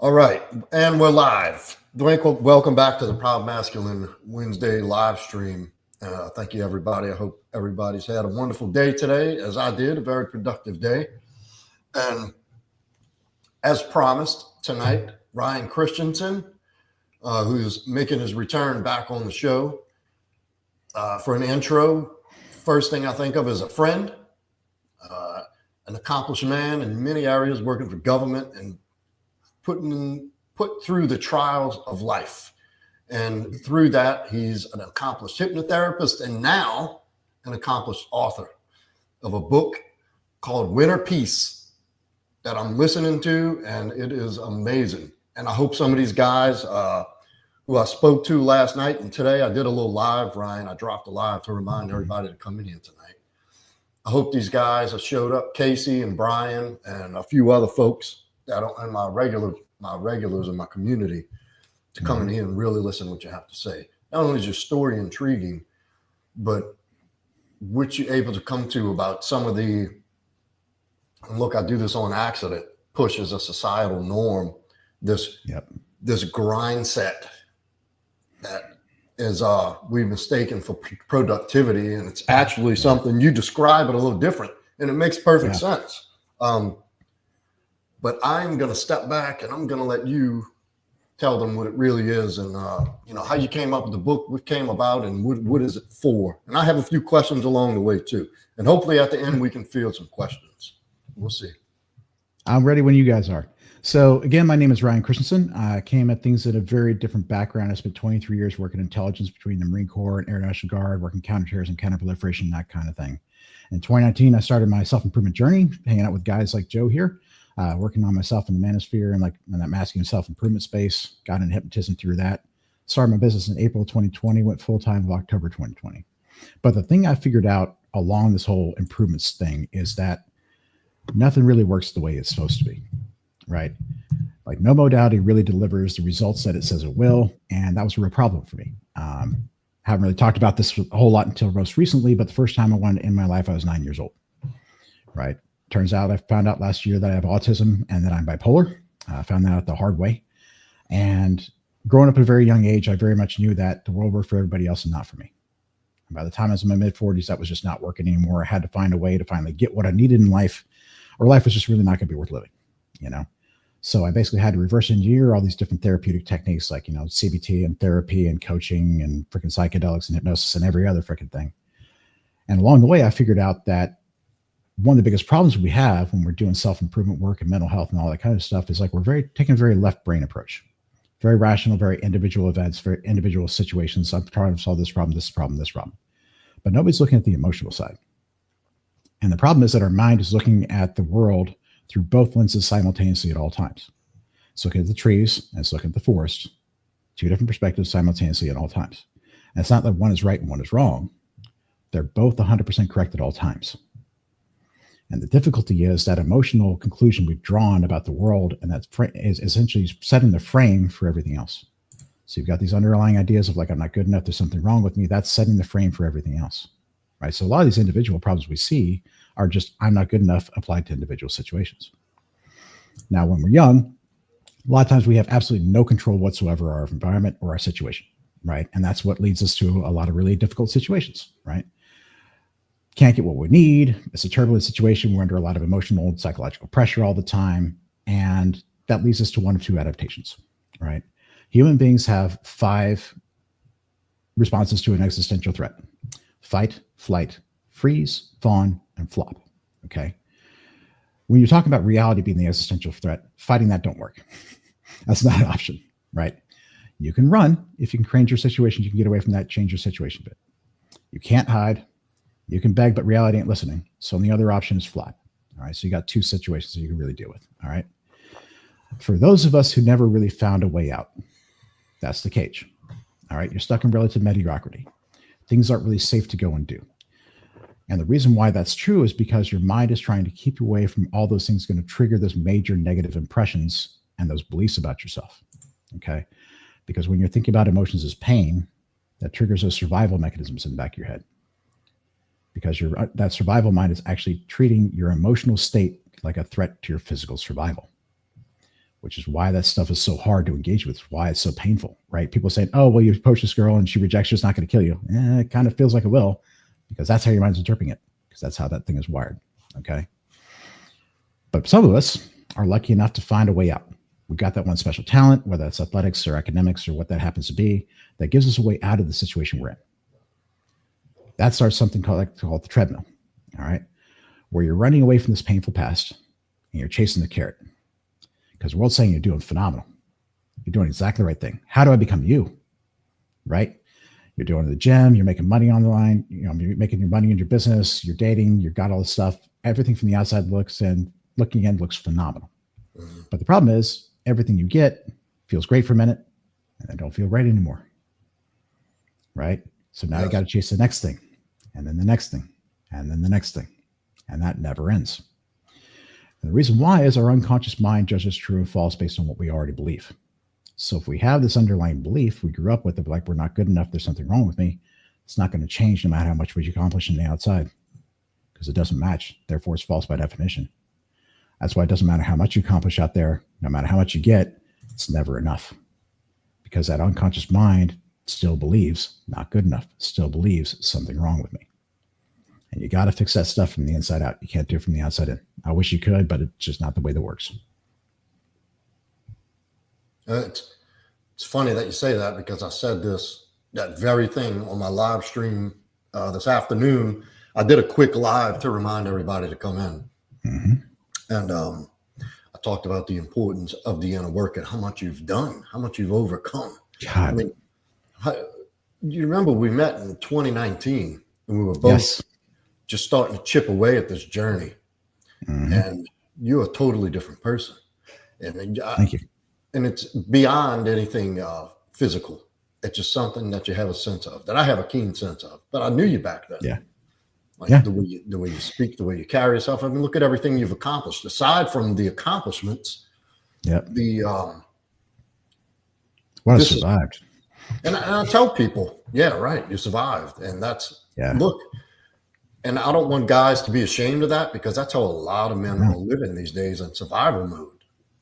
All right, and we're live. Dwayne, welcome back to the Proud Masculine Wednesday live stream. Thank you, everybody. I hope everybody's had a wonderful day today, as I did, a very productive day. And as promised, tonight, Ryan Christensen, who's making his return back on the show. For an intro, first thing I think of is a friend, an accomplished man in many areas, working for government and put through the trials of life. And through that, he's an accomplished hypnotherapist and now an accomplished author of a book called Winter Peace that I'm listening to, and it is amazing. And I hope some of these guys who I spoke to last night and today, I did a little live, Ryan. I dropped a live to remind everybody to come in here tonight. I hope these guys have showed up, Casey and Brian and a few other folks that are my regulars in my community, to come in here and really listen to what you have to say. Not only is your story intriguing, but what you're able to come to about some of the, and look, I do this on accident, push as a societal norm, this grind set that is we've mistaken for productivity, and it's actually something. You describe it a little different, and it makes perfect sense. But I'm going to step back and I'm going to let you tell them what it really is, and how you came up with the book, what came about, and what is it for. And I have a few questions along the way too, and hopefully at the end we can field some questions. We'll see. I'm ready when you guys are. So again, my name is Ryan Christensen. I came at things in a very different background. I spent 23 years working in intelligence between the Marine Corps and Air National Guard, working counterterrorism, counterproliferation, that kind of thing. In 2019, I started my self-improvement journey, hanging out with guys like Joe here, working on myself in the manosphere and like in that masculine self-improvement space. Got into hypnotism through that. Started my business in April 2020, went full-time in October 2020. But the thing I figured out along this whole improvements thing is that nothing really works the way it's supposed to be. Right? Like no modality really delivers the results that it says it will. And that was a real problem for me. Haven't really talked about this a whole lot until most recently, but the first time I won in my life, I was 9 years old. Right? Turns out I found out last year that I have autism and that I'm bipolar. I found that out the hard way. And growing up at a very young age, I very much knew that the world worked for everybody else and not for me. And by the time I was in my mid 40s, that was just not working anymore. I had to find a way to finally get what I needed in life, or life was just really not going to be worth living. So I basically had to reverse engineer all these different therapeutic techniques, like, CBT and therapy and coaching and freaking psychedelics and hypnosis and every other freaking thing. And along the way, I figured out that one of the biggest problems we have when we're doing self-improvement work and mental health and all that kind of stuff is like, we're taking a very left brain approach, very rational, very individual events, very individual situations. I'm trying to solve this problem, this problem, this problem, but nobody's looking at the emotional side. And the problem is that our mind is looking at the world through both lenses simultaneously at all times. It's looking at the trees and it's looking at the forest, two different perspectives simultaneously at all times. And it's not that one is right and one is wrong. They're both 100% correct at all times. And the difficulty is that emotional conclusion we've drawn about the world, and that is essentially setting the frame for everything else. So you've got these underlying ideas of like, I'm not good enough, there's something wrong with me. That's setting the frame for everything else. Right? So a lot of these individual problems we see are just, I'm not good enough, applied to individual situations. Now, when we're young, a lot of times we have absolutely no control whatsoever of our environment or our situation, right? And that's what leads us to a lot of really difficult situations, right? Can't get what we need. It's a turbulent situation. We're under a lot of emotional and psychological pressure all the time. And that leads us to one of two adaptations, right? Human beings have 5 responses to an existential threat: fight, flight, freeze, fawn, and flop. Okay. When you're talking about reality being the existential threat, fighting that don't work. That's not an option, right? You can run. If you can change your situation, you can get away from that, change your situation a bit. You can't hide. You can beg, but reality ain't listening. So the other option is fly. All right. So you got 2 situations that you can really deal with. All right. For those of us who never really found a way out, that's the cage. All right. You're stuck in relative mediocrity. Things aren't really safe to go and do. And the reason why that's true is because your mind is trying to keep you away from all those things going to trigger those major negative impressions and those beliefs about yourself. Okay. Because when you're thinking about emotions as pain, that triggers those survival mechanisms in the back of your head. Because that survival mind is actually treating your emotional state like a threat to your physical survival. which is why that stuff is so hard to engage with, why it's so painful, right? People saying, oh, well, you approach this girl and she rejects you, it's not going to kill you. It kind of feels like it will, because that's how your mind's interpreting it, because that's how that thing is wired, okay? But some of us are lucky enough to find a way out. We've got that one special talent, whether it's athletics or academics or what that happens to be, that gives us a way out of the situation we're in. That starts something called the treadmill, all right? Where you're running away from this painful past and you're chasing the carrot. Because the world's saying you're doing phenomenal. You're doing exactly the right thing. How do I become you? Right? You're doing the gym, you're making money on the line, you're making your money in your business, you're dating, you've got all this stuff. Everything from the outside looks looking in looks phenomenal. Mm-hmm. But the problem is everything you get feels great for a minute and then don't feel right anymore. Right? So now you got to chase the next thing, and then the next thing, and then the next thing. And that never ends. And the reason why is our unconscious mind judges true and false based on what we already believe. So if we have this underlying belief we grew up with, of like, we're not good enough, there's something wrong with me, it's not going to change no matter how much we accomplish in the outside, because it doesn't match. Therefore, it's false by definition. That's why it doesn't matter how much you accomplish out there, no matter how much you get, it's never enough. Because that unconscious mind still believes not good enough, still believes something wrong with me. And you got to fix that stuff from the inside out. You can't do it from the outside in. I wish you could, but it's just not the way that works. It's funny that you say that, because I said that very thing on my live stream this afternoon. I did a quick live to remind everybody to come in. Mm-hmm. And I talked about the importance of the inner work and how much you've done, how much you've overcome. God. I mean, you remember we met in 2019 and we were both just starting to chip away at this journey. Mm-hmm. And you're a totally different person. And thank you. And it's beyond anything physical. It's just something that you have a sense of, that I have a keen sense of. But I knew you back then. Yeah. Like the way you speak, the way you carry yourself. I mean, look at everything you've accomplished. Aside from the accomplishments, what I survived. And I tell people, yeah, right, you survived. And that's, look, and I don't want guys to be ashamed of that, because that's how a lot of men are living these days, in survival mode.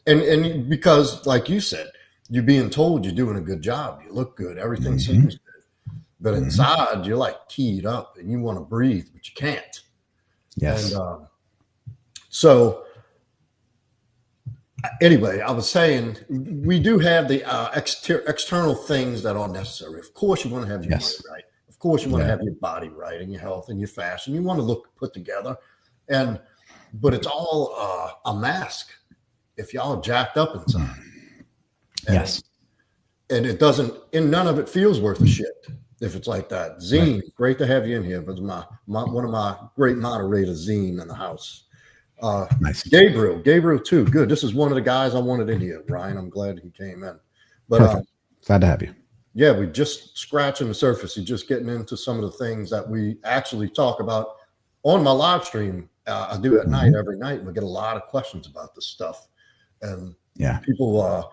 And because, like you said, you're being told you're doing a good job, you look good, everything seems good. But inside, you're like keyed up and you want to breathe, but you can't. Yes. And so anyway, I was saying, we do have the external things that are necessary. Of course, you want to have your money right. Of course, you want to have your body right, and your health and your fashion. You want to look put together. But it's all a mask if y'all are jacked up inside. And it doesn't, and none of it feels worth a shit if it's like that. Zine, great to have you in here. But one of my great moderators, Zine, in the house. Nice. Gabriel too. Good. This is one of the guys I wanted in here, Ryan. I'm glad he came in. But glad to have you. Yeah, we're just scratching the surface. You're just getting into some of the things that we actually talk about on my live stream. I do at night, every night. And we get a lot of questions about this stuff. And people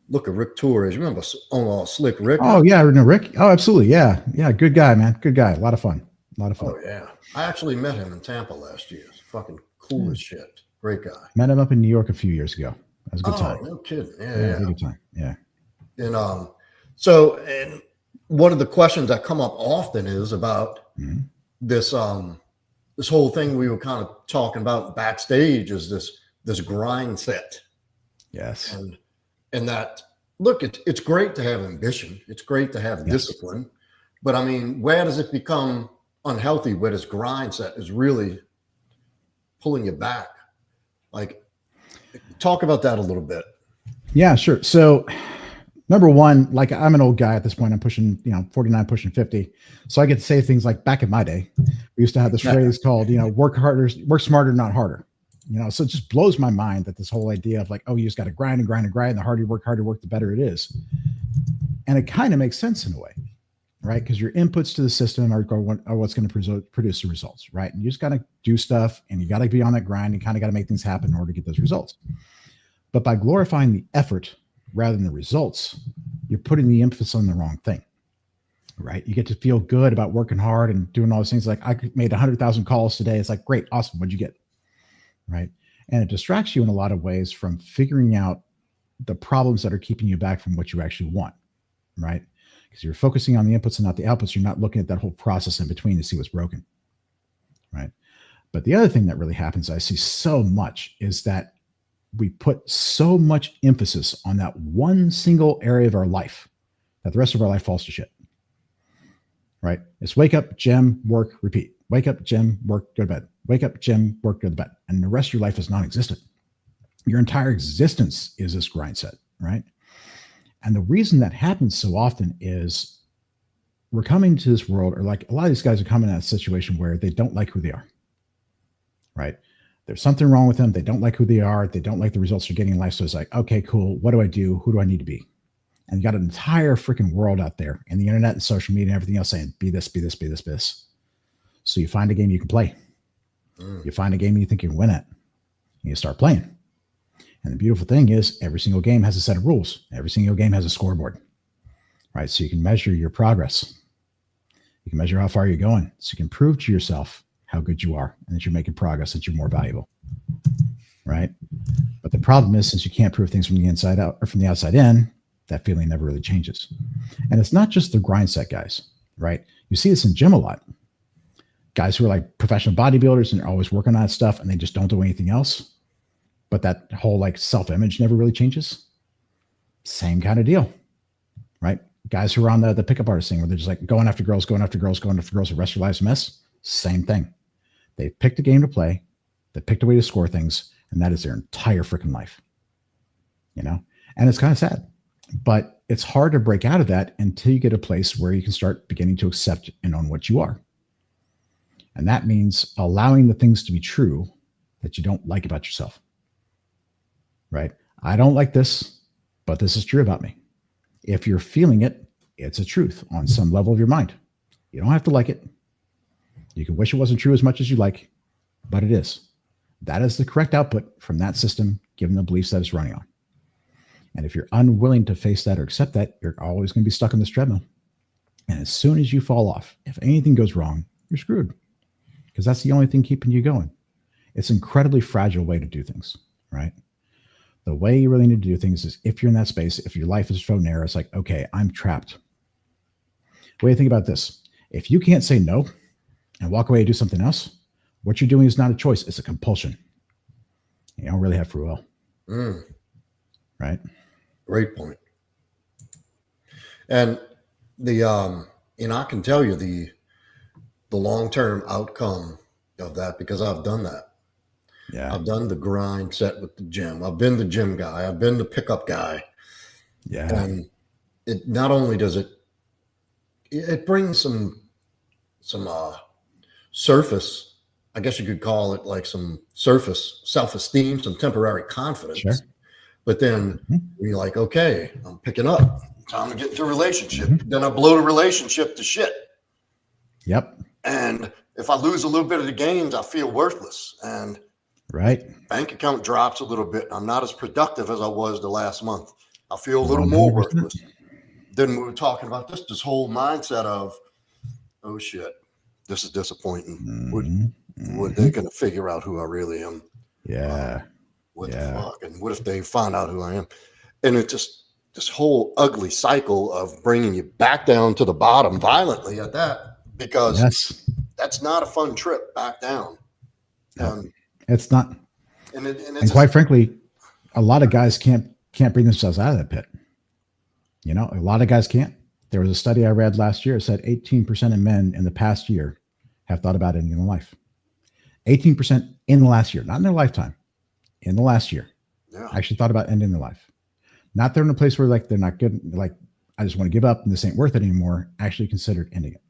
look at Rick Torres. Remember Slick Rick? Oh, yeah. No, Rick. Oh, absolutely. Yeah. Yeah. Good guy, man. Good guy. A lot of fun. Oh, yeah. I actually met him in Tampa last year. It's fucking cool as shit. Great guy. Met him up in New York a few years ago. That was a good time. Oh, no kidding. Yeah. Good time. Yeah. And so one of the questions that come up often is about this this whole thing we were kind of talking about backstage, is this grind set. Yes. And that, look, it's great to have ambition. It's great to have discipline. But I mean, where does it become unhealthy, where this grind set is really pulling you back? Like, talk about that a little bit. Yeah, sure. So number one, like, I'm an old guy at this point. I'm pushing, 49, pushing 50. So I get to say things like, back in my day, we used to have this phrase called, work smarter, not harder. So it just blows my mind that this whole idea of like, oh, you just got to grind and grind and grind. The harder you work, the better it is. And it kind of makes sense in a way, right? Because your inputs to the system are what's going to produce the results, right? And you just got to do stuff, and you got to be on that grind. You kind of got to make things happen in order to get those results. But by glorifying the effort rather than the results, you're putting the emphasis on the wrong thing, right? You get to feel good about working hard and doing all those things. Like, I made 100,000 calls today. It's like, great, awesome. What'd you get? Right. And it distracts you in a lot of ways from figuring out the problems that are keeping you back from what you actually want, right? Because you're focusing on the inputs and not the outputs. You're not looking at that whole process in between to see what's broken, right? But the other thing that really happens, I see so much, is that we put so much emphasis on that one single area of our life that the rest of our life falls to shit, right? It's wake up, gym, work, repeat. Wake up, gym, work, go to bed. Wake up, gym, work, go to bed. And the rest of your life is non-existent. Your entire existence is this grind set, right? And the reason that happens so often is we're coming to this world, or like a lot of these guys are coming at a situation where they don't like who they are, right? There's something wrong with them. They don't like who they are. They don't like the results they're getting in life. So it's like, okay, cool. What do I do? Who do I need to be? And you got an entire freaking world out there and the internet and social media and everything else saying, be this, be this, be this, be this. So you find a game you can play. You find a game you think you can win at. And you start playing. And the beautiful thing is every single game has a set of rules. Every single game has a scoreboard, right? So you can measure your progress. You can measure how far you're going. So you can prove to yourself how good you are and that you're making progress, that you're more valuable, right? But the problem is, since you can't prove things from the inside out or from the outside in, that feeling never really changes. And it's not just the grind set guys, right? You see this in gym a lot. Guys who are like professional bodybuilders and are always working on that stuff and they just don't do anything else. But that whole like self-image never really changes. Same kind of deal, right? Guys who are on the pickup artist thing where they're just like going after girls, the rest of their life's a mess. Same thing. They picked a game to play. They picked a way to score things. And that is their entire freaking life, you know? And it's kind of sad, but it's hard to break out of that until you get a place where you can start beginning to accept and own what you are. And that means allowing the things to be true that you don't like about yourself. Right? I don't like this, but this is true about me. If you're feeling it, it's a truth on some level of your mind. You don't have to like it. You can wish it wasn't true as much as you like, but it is. That is the correct output from that system, given the beliefs that it's running on. And if you're unwilling to face that or accept that, you're always going to be stuck in this treadmill. And as soon as you fall off, if anything goes wrong, you're screwed, because that's the only thing keeping you going. It's an incredibly fragile way to do things, right? The way you really need to do things is, if you're in that space, if your life is so narrow, it's like, okay, I'm trapped. The way to think about this, if you can't say no and walk away and do something else, what you're doing is not a choice. It's a compulsion. You don't really have free will. Right? Great point. And the, I can tell you the long-term outcome of that, because I've done that. Yeah. I've done the grind set with the gym. I've been the gym guy. I've been the pickup guy. Yeah. And it not only does it brings some surface, I guess you could call it like some surface self-esteem, some temporary confidence. Sure. But then you're like, okay, I'm picking up. Time to get into a relationship. Then I blow the relationship to shit. Yep. And if I lose a little bit of the games, I feel worthless. And right. Bank account drops a little bit. I'm not as productive as I was the last month. I feel a little more worthless. Then we were talking about this whole mindset of, oh shit, this is disappointing. What they going to figure out who I really am? Yeah. What the fuck? And what if they find out who I am? And it's just this whole ugly cycle of bringing you back down to the bottom violently at that, because that's not a fun trip back down. It's not. And quite frankly, a lot of guys can't bring themselves out of that pit. You know, a lot of guys can't. There was a study I read last year. It said 18% of men in the past year have thought about ending their life. 18% in the last year, not in their lifetime, in the last year, actually thought about ending their life. Not they're in a place where like they're not good, like I just want to give up and this ain't worth it anymore. Actually considered ending it.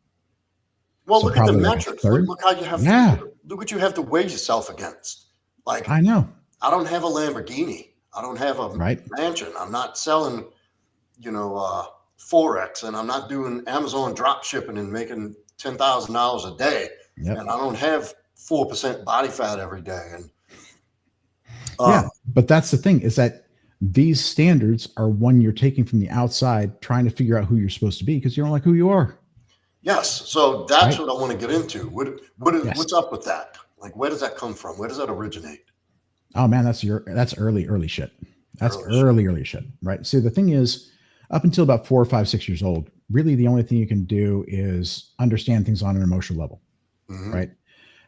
Well, so look at the metrics. Look how you have to, look what you have to weigh yourself against. Like, I know. I don't have a Lamborghini. I don't have a mansion. I'm not selling, Forex, and I'm not doing Amazon drop shipping and making $10,000 a day. And I don't have 4% body fat every day. And but that's the thing, is that these standards are one you're taking from the outside, trying to figure out who you're supposed to be because you don't like who you are. Yes. So that's what I want to get into. What's up with that? Like, where does that come from? Where does that originate? Oh man, that's early shit. That's early shit, right? So the thing is, up until about 4 or 5, 6 years old, really the only thing you can do is understand things on an emotional level, right?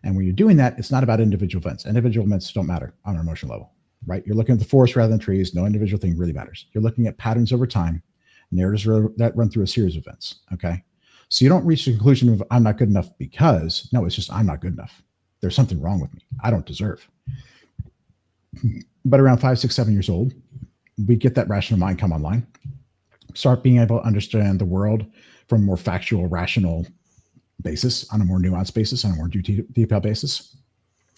And when you're doing that, it's not about individual events. Individual events don't matter on an emotional level, right? You're looking at the forest rather than trees. No individual thing really matters. You're looking at patterns over time, narratives that run through a series of events, okay? So you don't reach the conclusion of I'm not good enough because, no, it's just I'm not good enough. There's something wrong with me. I don't deserve. But around 5, 6, 7 years old, we get that rational mind come online, start being able to understand the world from a more factual, rational basis, on a more nuanced basis, on a more detailed basis.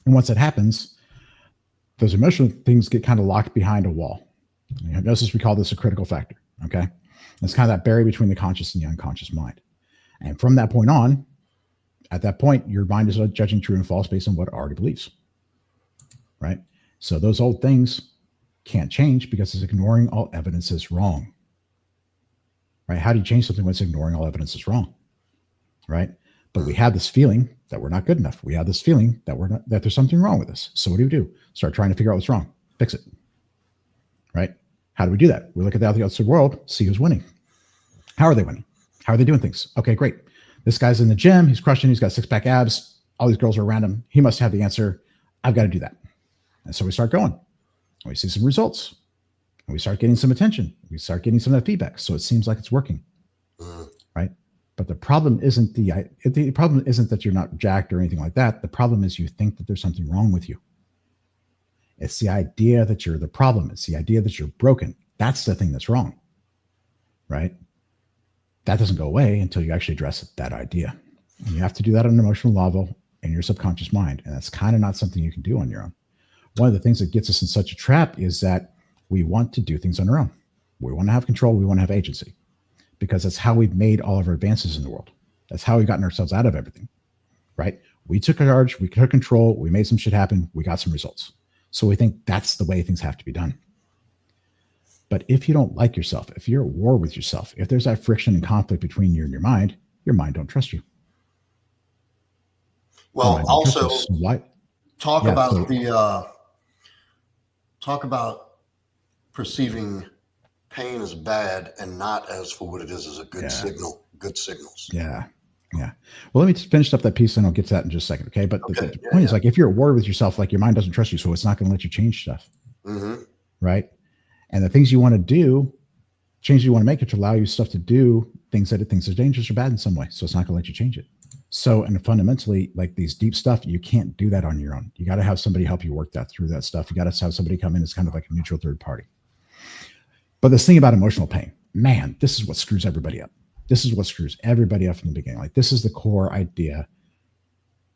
And once that happens, those emotional things get kind of locked behind a wall. In hypnosis, we call this a critical factor, okay? It's kind of that barrier between the conscious and the unconscious mind. And from that point on, at that point, your mind is judging true and false based on what it already believes, right? So those old things can't change because it's ignoring all evidence is wrong, right? How do you change something when it's ignoring all evidence is wrong, right? But we have this feeling that we're not good enough. We have this feeling that that there's something wrong with us. So what do? Start trying to figure out what's wrong, fix it, right? How do we do that? We look at the outside world, see who's winning. How are they winning? How are they doing things? Okay, great. This guy's in the gym. He's crushing. He's got 6-pack abs. All these girls are around him. He must have the answer. I've got to do that. And so we start going. And we see some results. And we start getting some attention. We start getting some of that feedback. So it seems like it's working, right? But the problem isn't the problem isn't that you're not jacked or anything like that. The problem is you think that there's something wrong with you. It's the idea that you're the problem. It's the idea that you're broken. That's the thing that's wrong, right? That doesn't go away until you actually address that idea. And you have to do that on an emotional level in your subconscious mind. And that's kind of not something you can do on your own. One of the things that gets us in such a trap is that we want to do things on our own. We want to have control. We want to have agency because that's how we've made all of our advances in the world. That's how we've gotten ourselves out of everything, right? We took charge. We took control. We made some shit happen. We got some results. So we think that's the way things have to be done. But if you don't like yourself, if you're at war with yourself, if there's that friction and conflict between you and your mind don't trust you. Well, also talk Yeah, about talk about perceiving pain as bad and not as for what it is as a good signal, good signals. Yeah. Well, let me just finish up that piece and I'll get to that in just a second. Okay. But the point is like, if you're at war with yourself, like your mind doesn't trust you, so it's not going to let you change stuff. Right. And the things you want to do, changes you want to make it to allow you stuff to do things that it thinks are dangerous or bad in some way. So it's not going to let you change it. So, and fundamentally, like these deep stuff, you can't do that on your own. You got to have somebody help you work through that stuff. You got to have somebody come in as kind of like a neutral third party. But this thing about emotional pain, man, this is what screws everybody up. This is what screws everybody up from the beginning. Like this is the core idea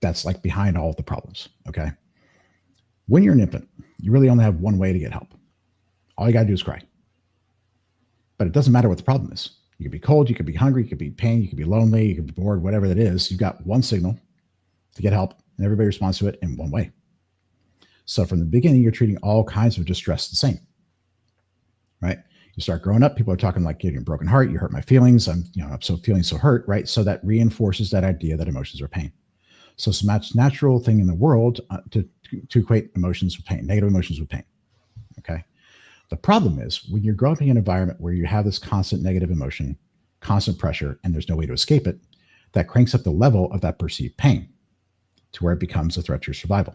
that's like behind all of the problems. Okay. When you're an infant, you really only have one way to get help. All you got to do is cry. But it doesn't matter what the problem is. You could be cold, you could be hungry, you could be in pain, you could be lonely, you could be bored, whatever that is. You've got one signal to get help, and everybody responds to it in one way. So from the beginning, you're treating all kinds of distress the same, right? You start growing up, people are talking like, you're a broken heart, you hurt my feelings, I'm so feeling so hurt, right? So that reinforces that idea that emotions are pain. So it's the most natural thing in the world to equate emotions with pain, negative emotions with pain, okay? The problem is when you're growing up in an environment where you have this constant negative emotion, constant pressure, and there's no way to escape it, that cranks up the level of that perceived pain to where it becomes a threat to your survival,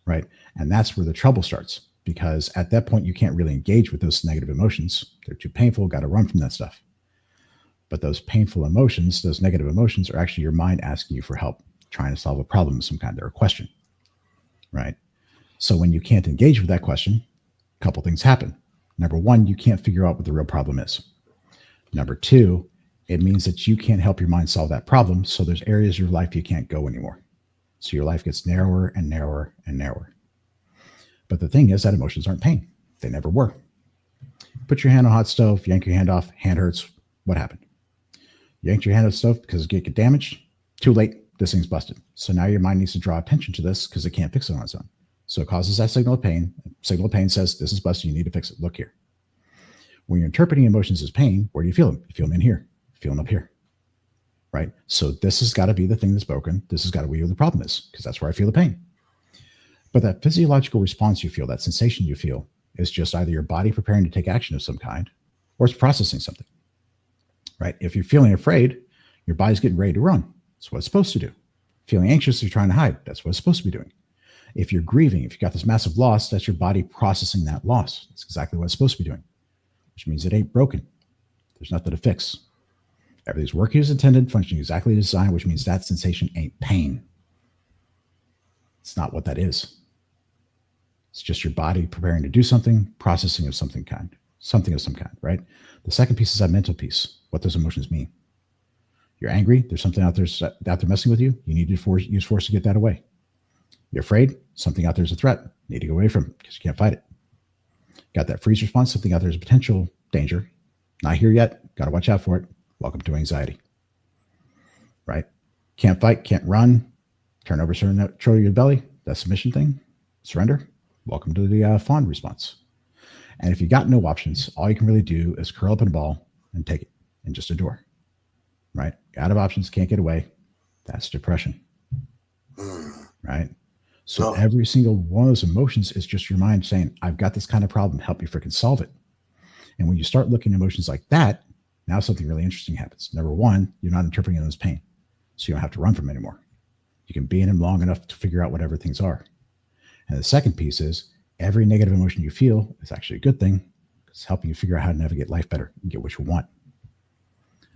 right? And that's where the trouble starts because at that point, you can't really engage with those negative emotions. They're too painful, got to run from that stuff. But those painful emotions, those negative emotions are actually your mind asking you for help, trying to solve a problem of some kind. They're a question, right? So when you can't engage with that question, a couple things happen. Number one, you can't figure out what the real problem is. Number two, it means that you can't help your mind solve that problem. So there's areas of your life you can't go anymore. So your life gets narrower and narrower and narrower. But the thing is that emotions aren't pain. They never were. Put your hand on a hot stove, yank your hand off, hand hurts. What happened? You yanked your hand off the stove because it get damaged. Too late. This thing's busted. So now your mind needs to draw attention to this because it can't fix it on its own. So it causes that signal of pain. Signal of pain says, this is busted. You need to fix it. Look here. When you're interpreting emotions as pain, where do you feel them? You feel them in here. You feel them up here. Right? So this has got to be the thing that's broken. This has got to be where the problem is because that's where I feel the pain. But that physiological response you feel, that sensation you feel, is just either your body preparing to take action of some kind or it's processing something, right? If you're feeling afraid, your body's getting ready to run. That's what it's supposed to do. Feeling anxious, you're trying to hide. That's what it's supposed to be doing. If you're grieving, if you've got this massive loss, that's your body processing that loss. That's exactly what it's supposed to be doing, which means it ain't broken. There's nothing to fix. Everything's working as intended, functioning exactly as designed, which means that sensation ain't pain. It's not what that is. It's just your body preparing to do something, processing of something of some kind, right? The second piece is that mental piece, what those emotions mean. You're angry, there's something out there messing with you. You need to use force to get that away. You're afraid, something out there is a threat. You need to go away from it because you can't fight it. Got that freeze response, something out there is a potential danger. Not here yet, got to watch out for it. Welcome to anxiety, right? Can't fight, can't run, turn over, control your belly, that submission thing, surrender. Welcome to the fawn response. And if you got no options, all you can really do is curl up in a ball and take it and just endure, right? You're out of options, can't get away. That's depression, right? So every single one of those emotions is just your mind saying, I've got this kind of problem, help me freaking solve it. And when you start looking at emotions like that, now something really interesting happens. Number one, you're not interpreting them as pain. So you don't have to run from them anymore. You can be in them long enough to figure out whatever things are. And the second piece is every negative emotion you feel is actually a good thing. It's helping you figure out how to navigate life better and get what you want.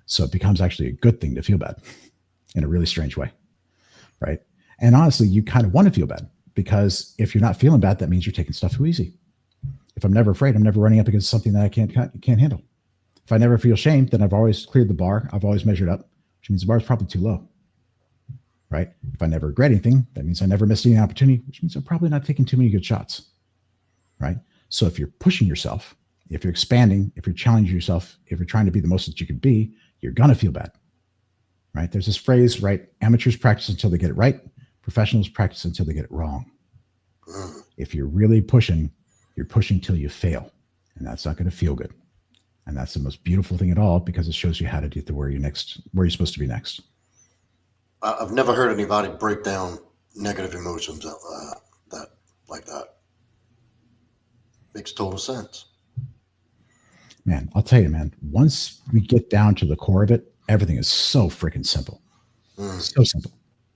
So it becomes actually a good thing to feel bad in a really strange way, right? And honestly, you kind of want to feel bad because if you're not feeling bad, that means you're taking stuff too easy. If I'm never afraid, I'm never running up against something that I can't handle. If I never feel shame, then I've always cleared the bar. I've always measured up, which means the bar is probably too low, right? If I never regret anything, that means I never missed any opportunity, which means I'm probably not taking too many good shots, right? So if you're pushing yourself, if you're expanding, if you're challenging yourself, if you're trying to be the most that you can be, you're going to feel bad, right? There's this phrase, right? Amateurs practice until they get it right. Professionals practice until they get it wrong. If you're really pushing, you're pushing till you fail, and that's not going to feel good. And that's the most beautiful thing at all because it shows you how to get to where you're supposed to be next. I've never heard anybody break down negative emotions like that. Makes total sense. Man, I'll tell you, man, once we get down to the core of it, everything is so freaking simple. So simple.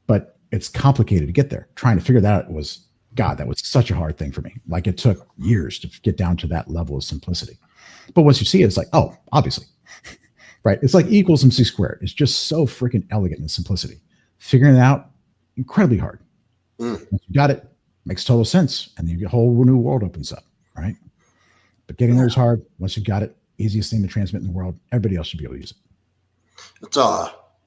But it's complicated to get there. Trying to figure that out that was such a hard thing for me. Like it took years to get down to that level of simplicity. But once you see it, it's like, oh, obviously, right? It's like E equals MC squared. It's just so freaking elegant in simplicity. Figuring it out, incredibly hard. Once you got it, makes total sense. And then a whole new world opens up, right? But getting there is hard. Once you've got it, easiest thing to transmit in the world. Everybody else should be able to use it. It's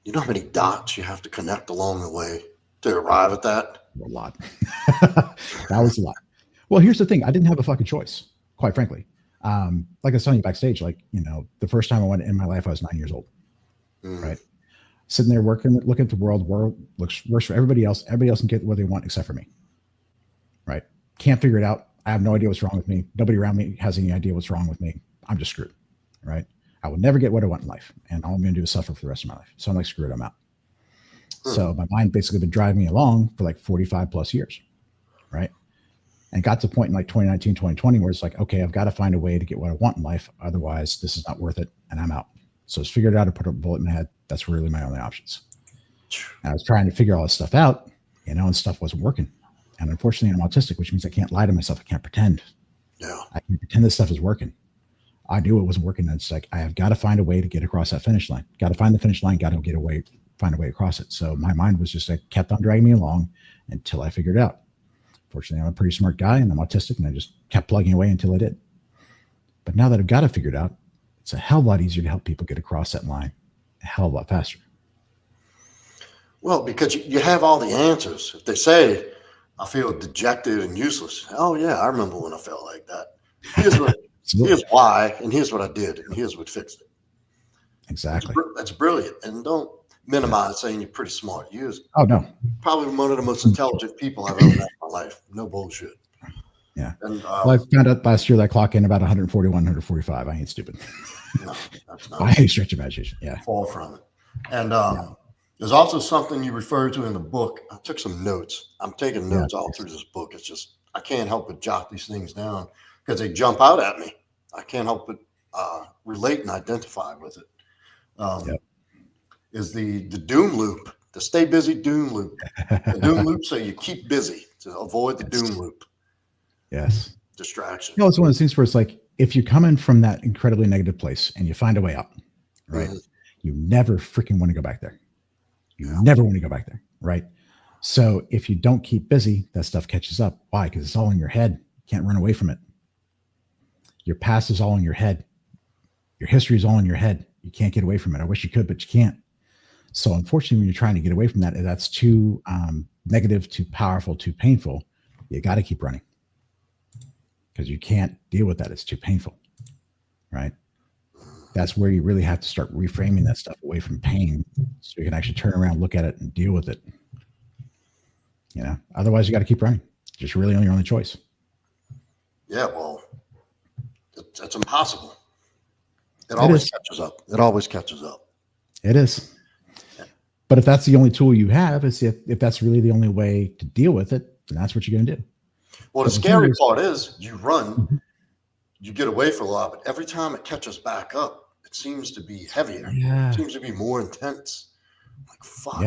you know how many dots you have to connect along the way to arrive at that? A lot. That was a lot. Well, here's the thing. I didn't have a fucking choice, quite frankly. Like I was telling you backstage, the first time I went in my life, I was 9 years old, right? Sitting there working, looking at the world looks worse for everybody else. Everybody else can get what they want except for me, right? Can't figure it out. I have no idea what's wrong with me. Nobody around me has any idea what's wrong with me. I'm just screwed, right? I will never get what I want in life, and all I'm going to do is suffer for the rest of my life. So I'm like, screw it, I'm out. So my mind basically been driving me along for like 45 plus years, right? And got to a point in like 2019, 2020 where it's like, okay, I've got to find a way to get what I want in life. Otherwise, this is not worth it, and I'm out. So I just figured out to put a bullet in my head. That's really my only options. And I was trying to figure all this stuff out, and stuff wasn't working. And unfortunately, I'm autistic, which means I can't lie to myself. I can't pretend. Yeah. I can pretend this stuff is working. I knew it wasn't working. And it's like, I have got to find a way to get across that finish line. Got to find the finish line. Got to find a way across it. So my mind was just kept on dragging me along until I figured it out. Fortunately, I'm a pretty smart guy and I'm autistic, and I just kept plugging away until I did. But now that I've got it figured out, it's a hell of a lot easier to help people get across that line a hell of a lot faster. Well, because you have all the answers. If they say, I feel dejected and useless. Oh, yeah, I remember when I felt like that. Here's why, and here's what I did, and here's what fixed it. Exactly. That's brilliant. And don't minimize saying you're pretty smart. You're no. probably one of the most intelligent people I've ever met in my life. No bullshit. Yeah. And I found out last year that I clock in about 141, 145. I ain't stupid. No, that's not. I hate stretch imagination. Yeah. Fall from it. And there's also something you referred to in the book. I took some notes. I'm taking notes all through this book. It's just I can't help but jot these things down. because they jump out at me. I can't help but relate and identify with it. Yep. Is the doom loop, the stay busy doom loop. The doom loop, so you keep busy to avoid the doom loop. Yes. Distraction. No, it's one of those things where it's like, if you're coming from that incredibly negative place and you find a way out, right? You never freaking want to go back there. You never want to go back there, right? So if you don't keep busy, that stuff catches up. Why? Because it's all in your head. You can't run away from it. Your past is all in your head. Your history is all in your head. You can't get away from it. I wish you could, but you can't. So unfortunately, when you're trying to get away from that, that's too negative, too powerful, too painful. You got to keep running because you can't deal with that. It's too painful, right? That's where you really have to start reframing that stuff away from pain so you can actually turn around, look at it, and deal with it. You know, otherwise you got to keep running. Just really your only choice. Yeah, well, it's impossible. It always catches up. It always catches up. It is. But if that's the only tool you have, is if that's really the only way to deal with it, then that's what you're going to do. Well, the scary part is you run, you get away for a while, but every time it catches back up, it seems to be heavier. Yeah. It seems to be more intense. Like, fuck,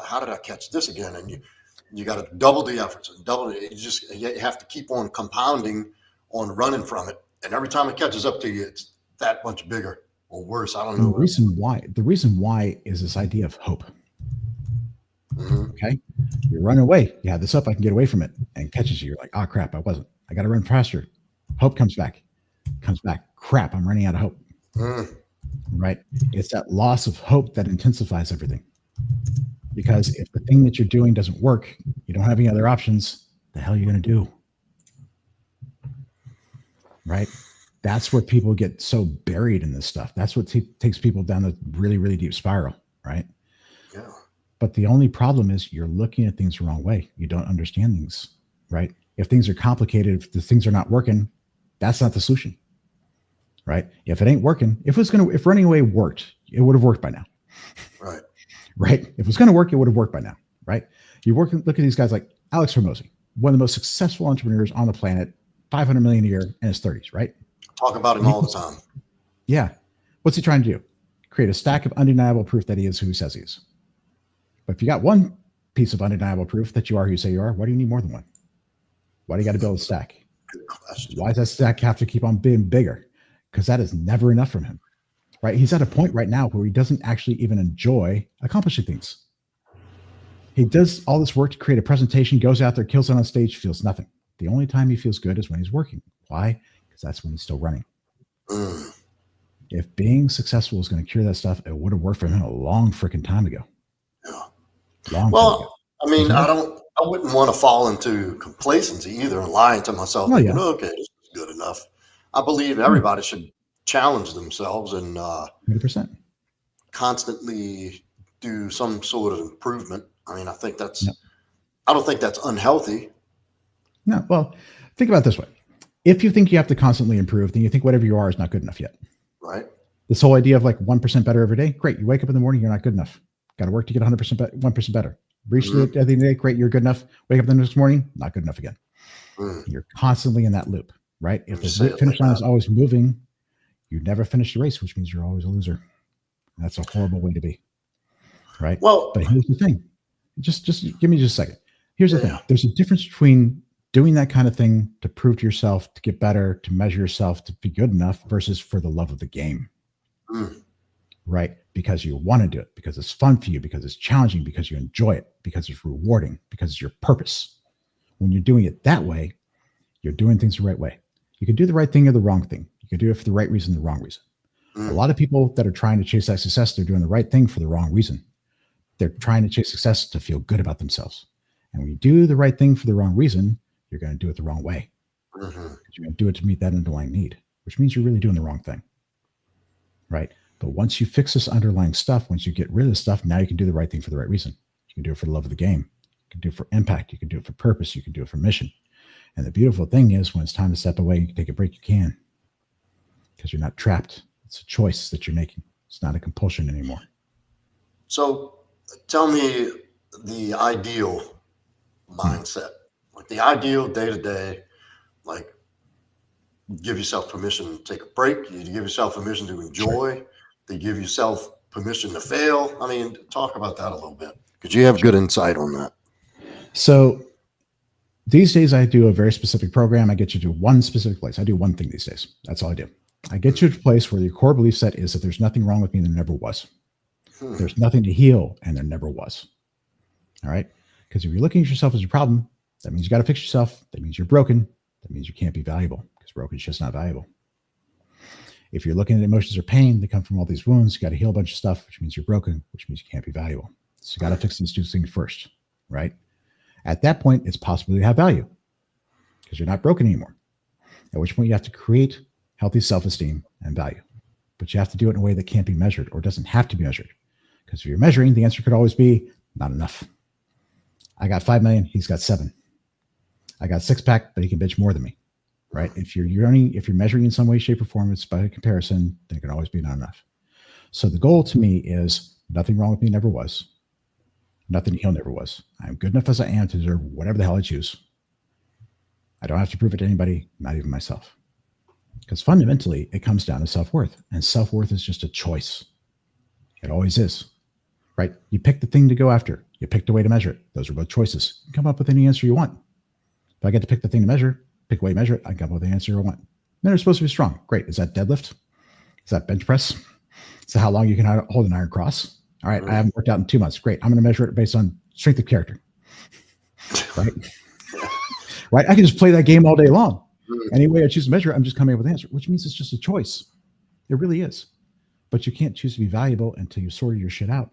how did I catch this again? And you got to double the efforts and double it. You have to keep on compounding on running from it. And every time it catches up to you, it's that much bigger or worse. I don't know. The reason why is this idea of hope. Okay. You're running away. You have this up. I can get away from it, and catches you. You're like, oh crap, I wasn't. I got to run faster. Hope comes back. Crap, I'm running out of hope. Right. It's that loss of hope that intensifies everything. Because if the thing that you're doing doesn't work, you don't have any other options, the hell are you going to do? Right? That's where people get so buried in this stuff. That's what takes people down the really, really deep spiral, right? Yeah. But the only problem is you're looking at things the wrong way. You don't understand things, right? If things are complicated, if the things are not working, that's not the solution, right? If it ain't working, if running away worked, it would have worked by now. Right. Right? If it was going to work, it would have worked by now, right? Look at these guys like Alex Hormozi, one of the most successful entrepreneurs on the planet, 500 million a year in his 30s, right? Talk about him all the time. Yeah. What's he trying to do? Create a stack of undeniable proof that he is who he says he is. But if you got one piece of undeniable proof that you are who you say you are, why do you need more than one? Why do you got to build a stack? Why does that stack have to keep on being bigger? Because that is never enough from him, right? He's at a point right now where he doesn't actually even enjoy accomplishing things. He does all this work to create a presentation, goes out there, kills it on stage, feels nothing. The only time he feels good is when he's working. Why? Because that's when he's still running. If being successful is going to cure that stuff, it would have worked for him a long freaking time ago. Yeah. Well, I mean, I wouldn't want to fall into complacency either and lying to myself, thinking, okay, this is good enough. I believe everybody should challenge themselves and 100%. Constantly do some sort of improvement. I mean, I don't think that's unhealthy. No, well, think about it this way. If you think you have to constantly improve, then you think whatever you are is not good enough yet. Right. This whole idea of like 1% better every day, great. You wake up in the morning, you're not good enough. Got to work to get 100%, 1% better. Reach the end of the day, great, you're good enough. Wake up the next morning, not good enough again. You're constantly in that loop, right? If the finish line is always moving, you never finish the race, which means you're always a loser. That's a horrible way to be, right? Well, but here's the thing. Just give me just a second. Here's the thing. There's a difference between doing that kind of thing to prove to yourself, to get better, to measure yourself, to be good enough versus for the love of the game, right? Because you want to do it, because it's fun for you, because it's challenging, because you enjoy it, because it's rewarding, because it's your purpose. When you're doing it that way, you're doing things the right way. You can do the right thing or the wrong thing. You can do it for the right reason, the wrong reason. A lot of people that are trying to chase that success, they're doing the right thing for the wrong reason. They're trying to chase success to feel good about themselves. And when you do the right thing for the wrong reason, you're going to do it the wrong way. You're going to do it to meet that underlying need, which means you're really doing the wrong thing, right? But once you fix this underlying stuff, once you get rid of the stuff, now you can do the right thing for the right reason. You can do it for the love of the game. You can do it for impact. You can do it for purpose. You can do it for mission. And the beautiful thing is when it's time to step away and take a break, you can, because you're not trapped. It's a choice that you're making. It's not a compulsion anymore. So tell me the ideal mindset, like the ideal day-to-day, like give yourself permission to take a break. You give yourself permission to enjoy. They give yourself permission to fail. I mean, talk about that a little bit because you have good insight on that. So these days I do a very specific program. I get you to one specific place. I do one thing these days. That's all I do. I get you to a place where your core belief set is that there's nothing wrong with me and there never was. There's nothing to heal and there never was. All right. Because if you're looking at yourself as a problem, that means you got to fix yourself. That means you're broken. That means you can't be valuable because broken is just not valuable. If you're looking at emotions or pain that come from all these wounds, you got to heal a bunch of stuff, which means you're broken, which means you can't be valuable. So you got to fix these two things first, right? At that point, it's possible you have value because you're not broken anymore. At which point you have to create healthy self-esteem and value, but you have to do it in a way that can't be measured or doesn't have to be measured. Because if you're measuring, the answer could always be not enough. I got 5 million. He's got 7. I got 6-pack, but he can bitch more than me, right? If you're measuring in some way, shape, or form, it's by comparison, then it can always be not enough. So the goal to me is nothing wrong with me never was. Nothing to heal never was. I'm good enough as I am to deserve whatever the hell I choose. I don't have to prove it to anybody, not even myself. Because fundamentally, it comes down to self-worth. And self-worth is just a choice. It always is, right? You pick the thing to go after. You pick the way to measure it. Those are both choices. You can come up with any answer you want. If I get to pick the thing to measure, pick a way to measure it, I can come up with the answer I want. Then they're supposed to be strong. Great. Is that deadlift? Is that bench press? Is that how long you can hold an iron cross? All right. I haven't worked out in 2 months. Great. I'm going to measure it based on strength of character. Right? Right. I can just play that game all day long. Any way I choose to measure it, I'm just coming up with an answer, which means it's just a choice. It really is. But you can't choose to be valuable until you sorted your shit out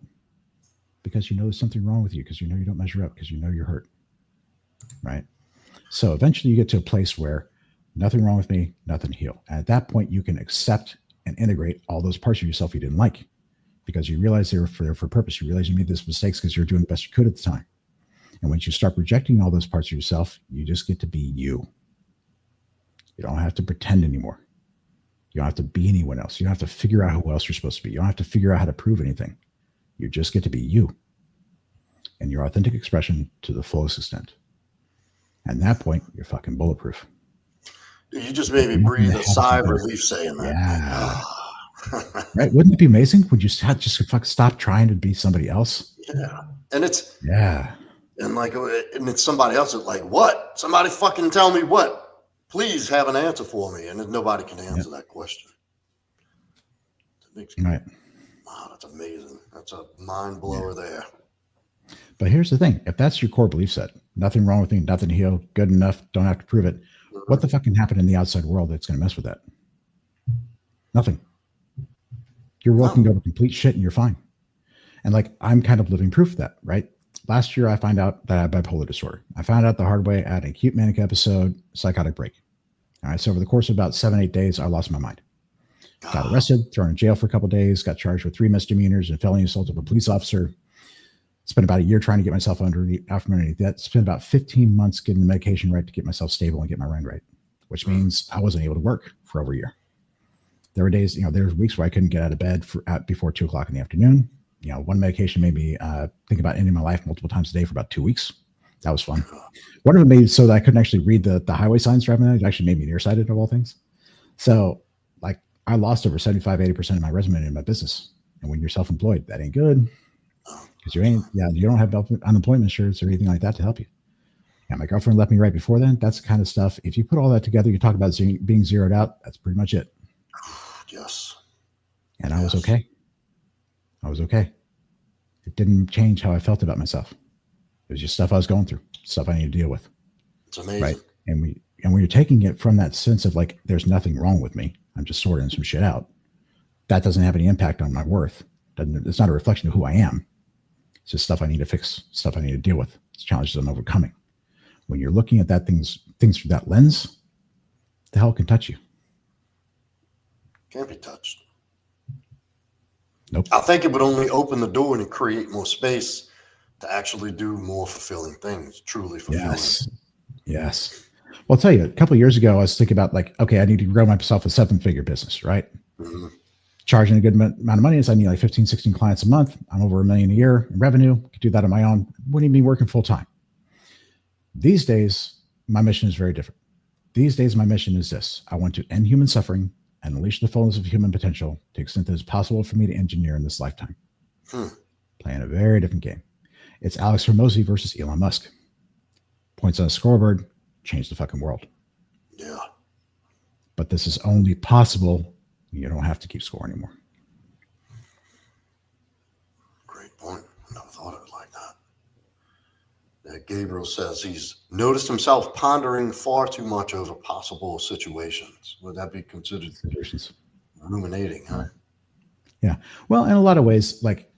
because you know there's something wrong with you, because you know you don't measure up, because you know you're hurt. Right. So eventually you get to a place where nothing wrong with me, nothing to heal. And at that point, you can accept and integrate all those parts of yourself you didn't like because you realize they were there for a purpose. You realize you made those mistakes because you're doing the best you could at the time. And once you start rejecting all those parts of yourself, you just get to be you. You don't have to pretend anymore. You don't have to be anyone else. You don't have to figure out who else you're supposed to be. You don't have to figure out how to prove anything. You just get to be you and your authentic expression to the fullest extent. And at that point, you're fucking bulletproof. You just made me breathe a sigh of relief saying that. Yeah. Right? Wouldn't it be amazing? Would you just fucking stop trying to be somebody else? Yeah. And it's and it's somebody else that's like, what? Somebody fucking tell me what? Please have an answer for me. And nobody can answer that question. That makes me, wow, that's amazing. That's a mind blower there. But here's the thing. If that's your core belief set, nothing wrong with me, nothing to heal, good enough, don't have to prove it. What the fuck can happen in the outside world that's going to mess with that? Nothing. Your world can go to complete shit and you're fine. And like, I'm kind of living proof of that, right? Last year, I found out that I had bipolar disorder. I found out the hard way. I had an acute manic episode, psychotic break. All right. So over the course of about 7-8 days, I lost my mind. Got arrested, thrown in jail for a couple of days, got charged with 3 misdemeanors and felony assault of a police officer. Spent about a year trying to get myself out from underneath that. Spent about 15 months getting the medication right to get myself stable and get my mind right, which means I wasn't able to work for over a year. There were days, there were weeks where I couldn't get out of bed before 2 o'clock in the afternoon. One medication made me think about ending my life multiple times a day for about 2 weeks. That was fun. One of them made so that I couldn't actually read the highway signs driving that. It actually made me nearsighted of all things. So like I lost over 75-80% of my resume in my business. And when you're self-employed, that ain't good. Because you don't have unemployment insurance or anything like that to help you. Yeah, my girlfriend left me right before then. That's the kind of stuff. If you put all that together, you talk about being zeroed out. That's pretty much it. Yes. And I was okay. It didn't change how I felt about myself. It was just stuff I was going through, stuff I need to deal with. It's amazing. Right. And when you're taking it from that sense of like, there's nothing wrong with me, I'm just sorting some shit out. That doesn't have any impact on my worth. It's not a reflection of who I am. It's just stuff I need to fix, stuff I need to deal with. It's challenges I'm overcoming. When you're looking at that things through that lens, the hell can touch you? Can't be touched. Nope. I think it would only open the door and create more space to actually do more fulfilling things, truly fulfilling. Yes. Well, I'll tell you, a couple of years ago, I was thinking about like, okay, I need to grow myself a 7-figure business, right? Mm-hmm. Charging a good amount of money. So I need like 15, 16 clients a month. I'm over $1 million a year in revenue. Could do that on my own. Wouldn't even be working full time. These days, my mission is very different. These days, my mission is this. I want to end human suffering and unleash the fullness of human potential to the extent that it's possible for me to engineer in this lifetime. Playing a very different game. It's Alex Hormozi versus Elon Musk. Points on a scoreboard, change the fucking world. Yeah. But this is only possible. You don't have to keep score anymore. Great point. Never thought of it like that. Gabriel says he's noticed himself pondering far too much over possible situations. Would that be considered situations? Ruminating, huh? Yeah. Well, in a lot of ways, like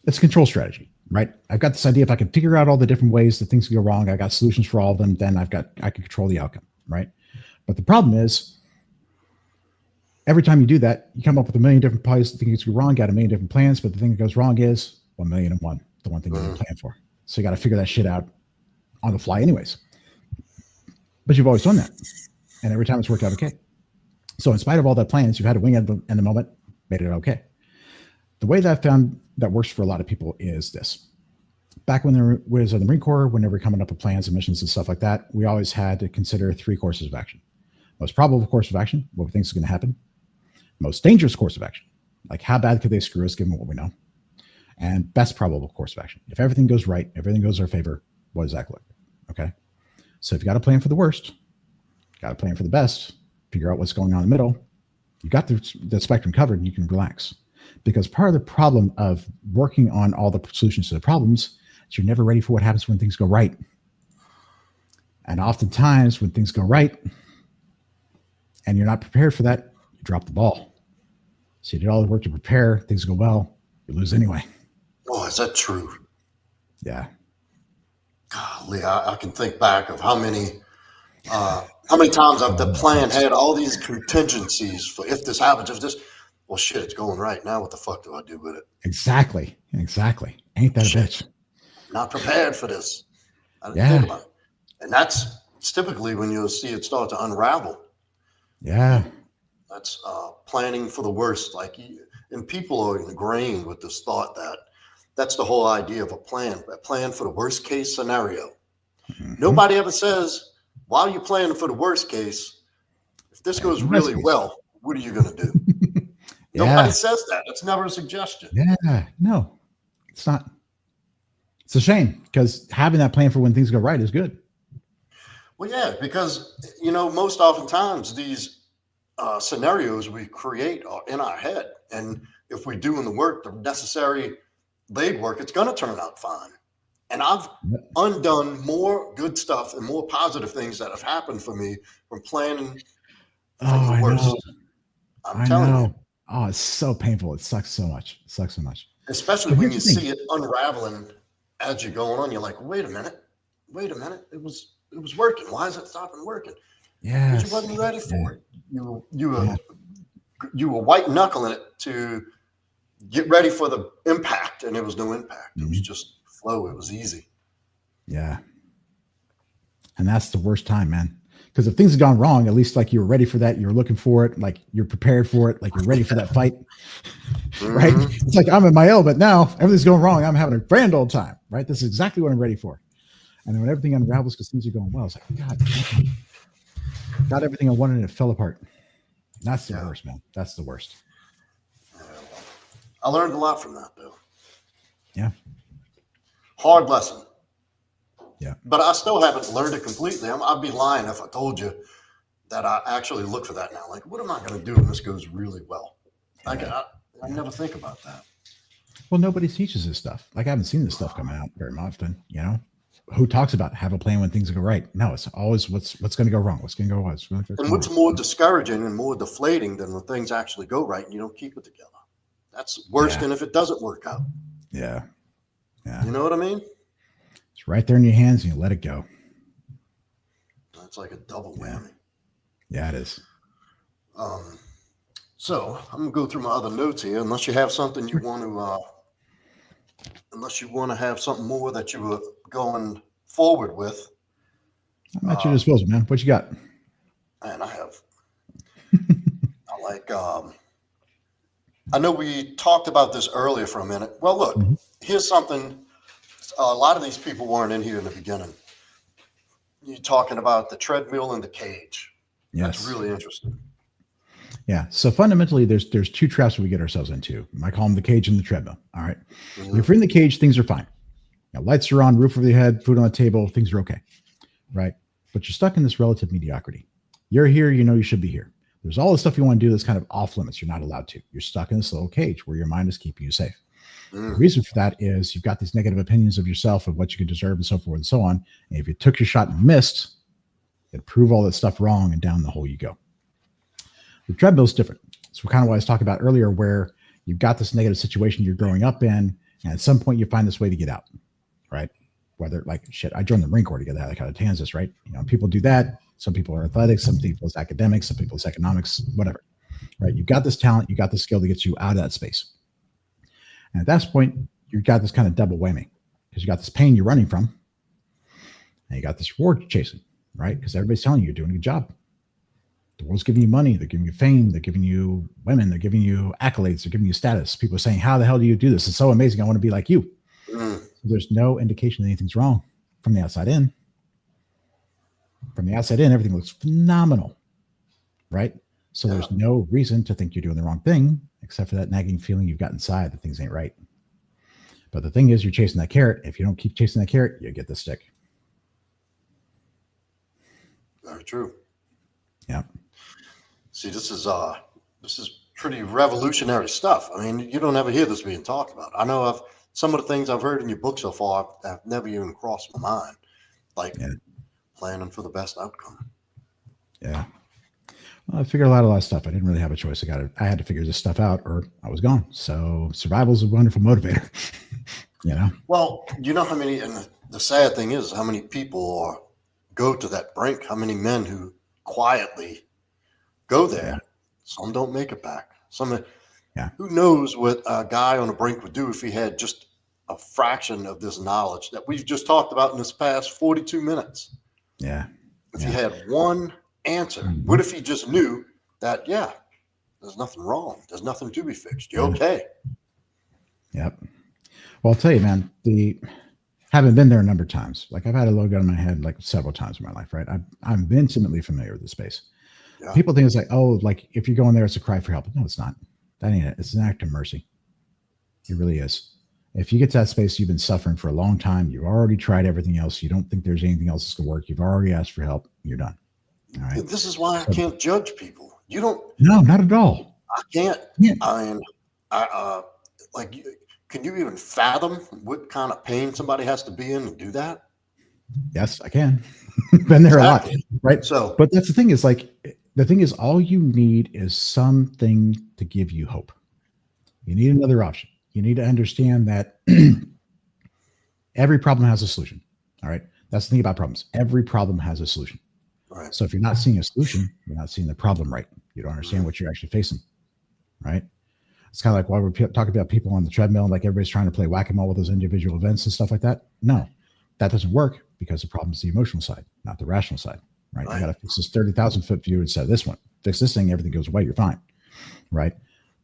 it's a control strategy, right? I've got this idea. If I can figure out all the different ways that things can go wrong, I got solutions for all of them, then I can control the outcome, right? But the problem is every time you do that, you come up with a million different plays that things go wrong, got a million different plans, but the thing that goes wrong is 1,000,001, the one thing you didn't plan for. So you got to figure that shit out on the fly anyways. But you've always done that. And every time it's worked out okay. So in spite of all that plans, you've had to wing it in the moment, made it okay. The way that I found that works for a lot of people is this. Back when there was in the Marine Corps, whenever we're coming up with plans and missions and stuff like that, we always had to consider 3 courses of action. Most probable course of action, what we think is going to happen. Most dangerous course of action, like how bad could they screw us given what we know. And best probable course of action. If everything goes right, everything goes our favor, what does that look like? Okay. So if you got a plan for the worst, got a plan for the best, figure out what's going on in the middle, you got the spectrum covered and you can relax. Because part of the problem of working on all the solutions to the problems is you're never ready for what happens when things go right. And oftentimes when things go right and you're not prepared for that, you drop the ball. So you did all the work to prepare, things go well, you lose anyway. Oh, is that true? Yeah. Golly, I can think back of how many times the plan had all these contingencies for if this happens, if this, well, shit, it's going right now. What the fuck do I do with it? Exactly. Ain't that a bitch? Not prepared for this. I didn't think about it. And that's typically when you'll see it start to unravel. Yeah. That's planning for the worst. And people are ingrained with this thought that that's the whole idea of a plan for the worst case scenario. Mm-hmm. Nobody ever says, while you're planning for the worst case, if this goes really well, what are you going to do? Nobody says that. It's never a suggestion. Yeah, no, it's not. It's a shame because having that plan for when things go right is good. Well, yeah, because, most oftentimes these scenarios we create are in our head. And if we do in the work, the necessary legwork, it's going to turn out fine. And I've undone more good stuff and more positive things that have happened for me from planning for the worst. I'm telling you. Oh, it's so painful. It sucks so much. Especially when you see it unraveling as you're going on. You're like, wait a minute. It was working. Why is it stopping working? Yeah. Because you wasn't ready for it. You were white knuckling it to get ready for the impact, and there was no impact. It was just flow. It was easy. Yeah. And that's the worst time, man. Because if things have gone wrong, at least like you were ready for that, you were looking for it, like you're prepared for it, like you're ready for that fight, right? It's like I'm in my element now. Everything's going wrong. I'm having a grand old time, right? This is exactly what I'm ready for. And then when everything unravels because things are going well, it's like, God, got everything I wanted and it fell apart. That's the worst, man. That's the worst. I learned a lot from that, though. Yeah. Hard lesson. Yeah. But I still haven't learned it completely. I'd be lying if I told you that I actually look for that now. Like, what am I going to do when this goes really well? Like, I never think about that. Well, nobody teaches this stuff. Like, I haven't seen this stuff coming out very often, Who talks about have a plan when things go right? No, it's always what's going to go wrong. What's going to go wrong? And what's more discouraging and more deflating than when things actually go right and you don't keep it together? That's worse than if it doesn't work out. Yeah. You know what I mean? It's right there in your hands and you let it go. That's like a double whammy. Yeah, it is. So I'm gonna go through my other notes here. Unless you have something you want to, have something more that you were going forward with. I'm at your disposal, man. What you got? Man, I have. I know we talked about this earlier for a minute. Well, look, here's something. A lot of these people weren't in here in the beginning. you're talking about the treadmill and the cage. Yes. That's really interesting. Yeah. So fundamentally, there's two traps we get ourselves into. I call them the cage and the treadmill. All right. Mhm. If you're in the cage, things are fine. Lights are on, roof over your head, food on the table, things are okay. Right. But you're stuck in this relative mediocrity. You're here, you know you should be here. There's all the stuff you want to do that's kind of off limits. You're not allowed to. You're stuck in this little cage where your mind is keeping you safe. The reason for that is you've got these negative opinions of yourself, of what you could deserve, and so forth and so on. And if you took your shot and missed, it'd prove all that stuff wrong, and down the hole you go. The treadmill's different. So kind of what I was talking about earlier, where you've got this negative situation you're growing up in, and at some point you find this way to get out, right? Whether like shit, I joined the Marine Corps to get that kind of Kansas, right? People do that. Some people are athletics, some people it's academics, some people it's economics, whatever, right? You've got this talent, you got the skill to get you out of that space. And at that point, you've got this kind of double whammy because you got this pain you're running from and you got this reward you're chasing, right? Because everybody's telling you you're doing a good job. The world's giving you money. They're giving you fame. They're giving you women. They're giving you accolades. They're giving you status. People are saying, how the hell do you do this? It's so amazing. I want to be like you. There's no indication that anything's wrong from the outside in. From the outside in, everything looks phenomenal, right? So there's no reason to think you're doing the wrong thing, except for that nagging feeling you've got inside that things ain't right. But the thing is, you're chasing that carrot. If you don't keep chasing that carrot, you get the stick. Very true. Yeah. See, this is pretty revolutionary stuff. I mean, you don't ever hear this being talked about. I know some of the things I've heard in your book so far have never even crossed my mind, like planning for the best outcome. Yeah. Well, I figured out a lot of stuff. I didn't really have a choice. I had to figure this stuff out or I was gone. So survival is a wonderful motivator, Well, you know how many, and the sad thing is how many people go to that brink, how many men who quietly go there. Yeah. Some don't make it back. Who knows what a guy on the brink would do if he had just a fraction of this knowledge that we've just talked about in this past 42 minutes. Yeah. If he had one answer, what if he just knew that, there's nothing wrong. There's nothing to be fixed. You're okay. Yep. Well, I'll tell you, man, having been there a number of times, like I've had a logo on my head like several times in my life, right? I'm intimately familiar with the space. Yeah. People think it's like, oh, like if you go in there, it's a cry for help. No, it's not. That ain't it. It's an act of mercy. It really is. If you get to that space, you've been suffering for a long time. You've already tried everything else. You don't think there's anything else that's going to work. You've already asked for help. You're done. All right. This is why I can't judge people. You don't. No, not at all. I can't. I mean, can you even fathom what kind of pain somebody has to be in to do that? Yes, I can. Been there a lot, right? But that's the thing is all you need is something to give you hope. You need another option. You need to understand that every problem has a solution. All right. That's the thing about problems. Every problem has a solution. Right. So if you're not seeing a solution, you're not seeing the problem right. You don't understand what you're actually facing. Right. It's kind of like why we're talking about people on the treadmill, like everybody's trying to play whack-a-mole with those individual events and stuff like that. No, that doesn't work because the problem is the emotional side, not the rational side. Right. You got to fix this 30,000 foot view instead of this one. Fix this thing, everything goes away. You're fine. Right.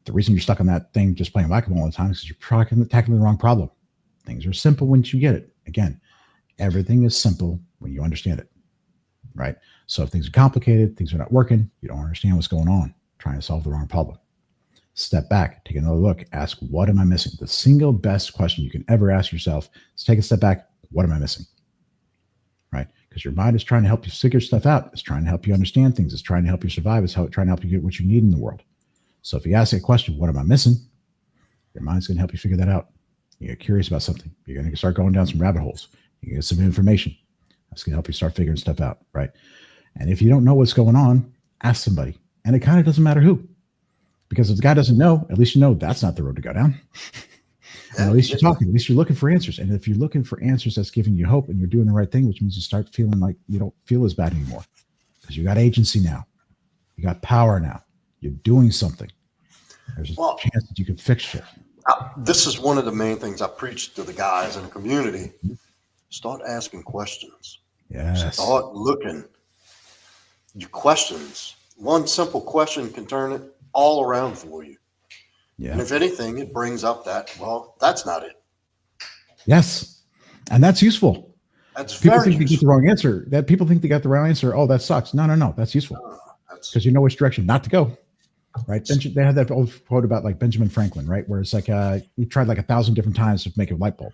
The reason you're stuck on that thing just playing whack-a-mole all the time is because you're tackling the wrong problem. Things are simple once you get it. Again, everything is simple when you understand it. Right. So if things are complicated, things are not working, you don't understand what's going on, trying to solve the wrong problem. Step back, take another look, ask, what am I missing? The single best question you can ever ask yourself is take a step back. What am I missing? Right. Because your mind is trying to help you figure stuff out. It's trying to help you understand things. It's trying to help you survive. It's trying to help you get what you need in the world. So if you ask that question, what am I missing? Your mind's going to help you figure that out. You get curious about something. You're going to start going down some rabbit holes. You get some information. That's going to help you start figuring stuff out, right? And if you don't know what's going on, ask somebody. And it kind of doesn't matter who. Because if the guy doesn't know, at least you know that's not the road to go down. And at least you're talking. At least you're looking for answers. And if you're looking for answers that's giving you hope and you're doing the right thing, which means you start feeling like you don't feel as bad anymore. Because you got agency now. You got power now. You're doing something. There's a chance that you can fix shit. This is one of the main things I preach to the guys in the community. Start asking questions. Yes. Start looking. Your questions. One simple question can turn it all around for you. Yeah. And if anything, it brings up that, well, that's not it. Yes. And that's useful. That's People very think they get the useful. wrong answer. That people think they got the wrong answer. Oh, that sucks. No, no, no. That's useful That's because you know which direction not to go. Right? They had that old quote about like Benjamin Franklin, right? Where it's like he tried like 1,000 different times to make a light bulb.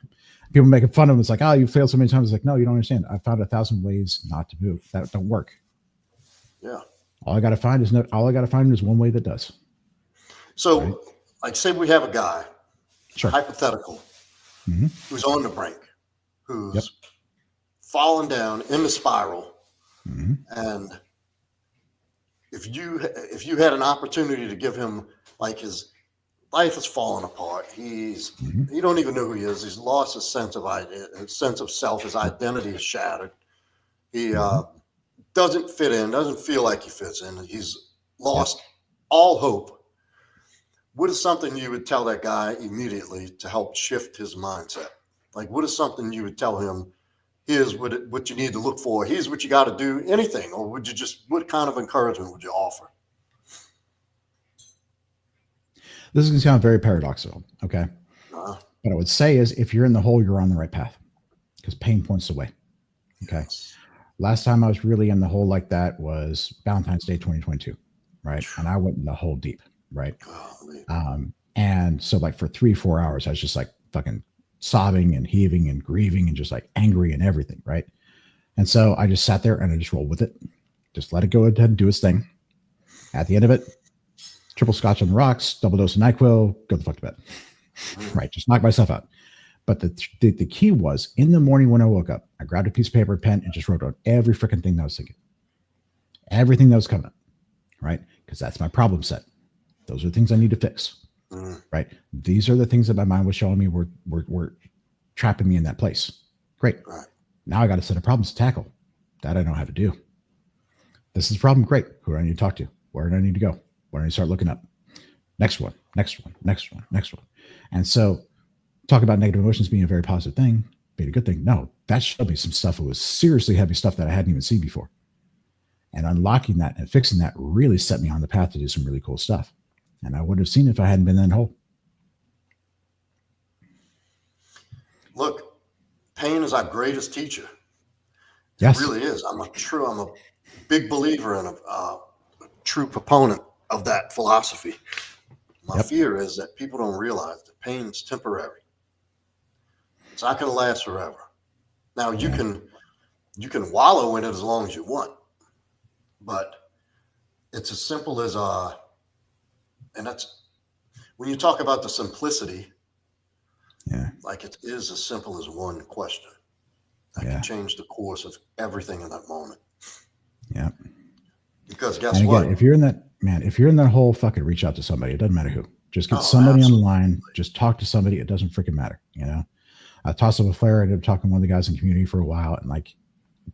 People making fun of him. It's like, oh, you failed so many times. It's like, no, you don't understand. I found 1,000 ways not to do that. Don't work. yeah. All I got to find is one way that does. So, right? like, say we have a guy, Sure. hypothetical, who's on the brink, who's fallen down in the spiral, and if you had an opportunity to give him, like, his life has fallen apart, he don't even know who he is. He's lost his sense of self. His identity is shattered. He doesn't fit in. Doesn't feel like he fits in. He's lost all hope. What is something you would tell that guy immediately to help shift his mindset? Like, what is something you would tell him? Here's what you need to look for. Here's what you got to do. Anything, or would you what kind of encouragement would you offer? This is going to sound very paradoxical, okay? What I would say is, if you're in the hole, you're on the right path, because pain points the way. Okay. Yes. Last time I was really in the hole like that was Valentine's Day 2022, right? And I went in the hole deep, right? And so like for 3-4 hours, I was just like fucking sobbing and heaving and grieving and just like angry and everything, right? And so I just sat there and I just rolled with it. Just let it go ahead and do its thing. At the end of it, triple scotch on the rocks, double dose of NyQuil, go the fuck to bed. Right? Just knock myself out. But the key was, in the morning when I woke up, I grabbed a piece of paper, pen, and just wrote down every freaking thing that I was thinking. Everything that was coming up, right? Because that's my problem set. Those are things I need to fix, right? These are the things that my mind was showing me were trapping me in that place. Great. Now I got a set of problems to tackle. That I know how to do. This is the problem. Great. Who do I need to talk to? Where do I need to go? Where do I need to start looking up? Next one. And so talk about negative emotions being a very positive thing, being a good thing. No, that showed me some stuff. It was seriously heavy stuff that I hadn't even seen before. And unlocking that and fixing that really set me on the path to do some really cool stuff. And I wouldn't have seen it if I hadn't been in that hole. Look, pain is our greatest teacher. Yes. It really is. I'm a big believer and a true proponent of that philosophy. My fear is that people don't realize that pain's temporary. It's not going to last forever. Now you can wallow in it as long as you want, but it's as simple as and that's when you talk about the simplicity. Like, it is as simple as one question that can change the course of everything in that moment. Yeah. Because guess what? If you're in that hole, fucking reach out to somebody. It doesn't matter who. Just get somebody on the line. Just talk to somebody. It doesn't freaking matter. You know, I tossed up a flare. I ended up talking to one of the guys in the community for a while, and like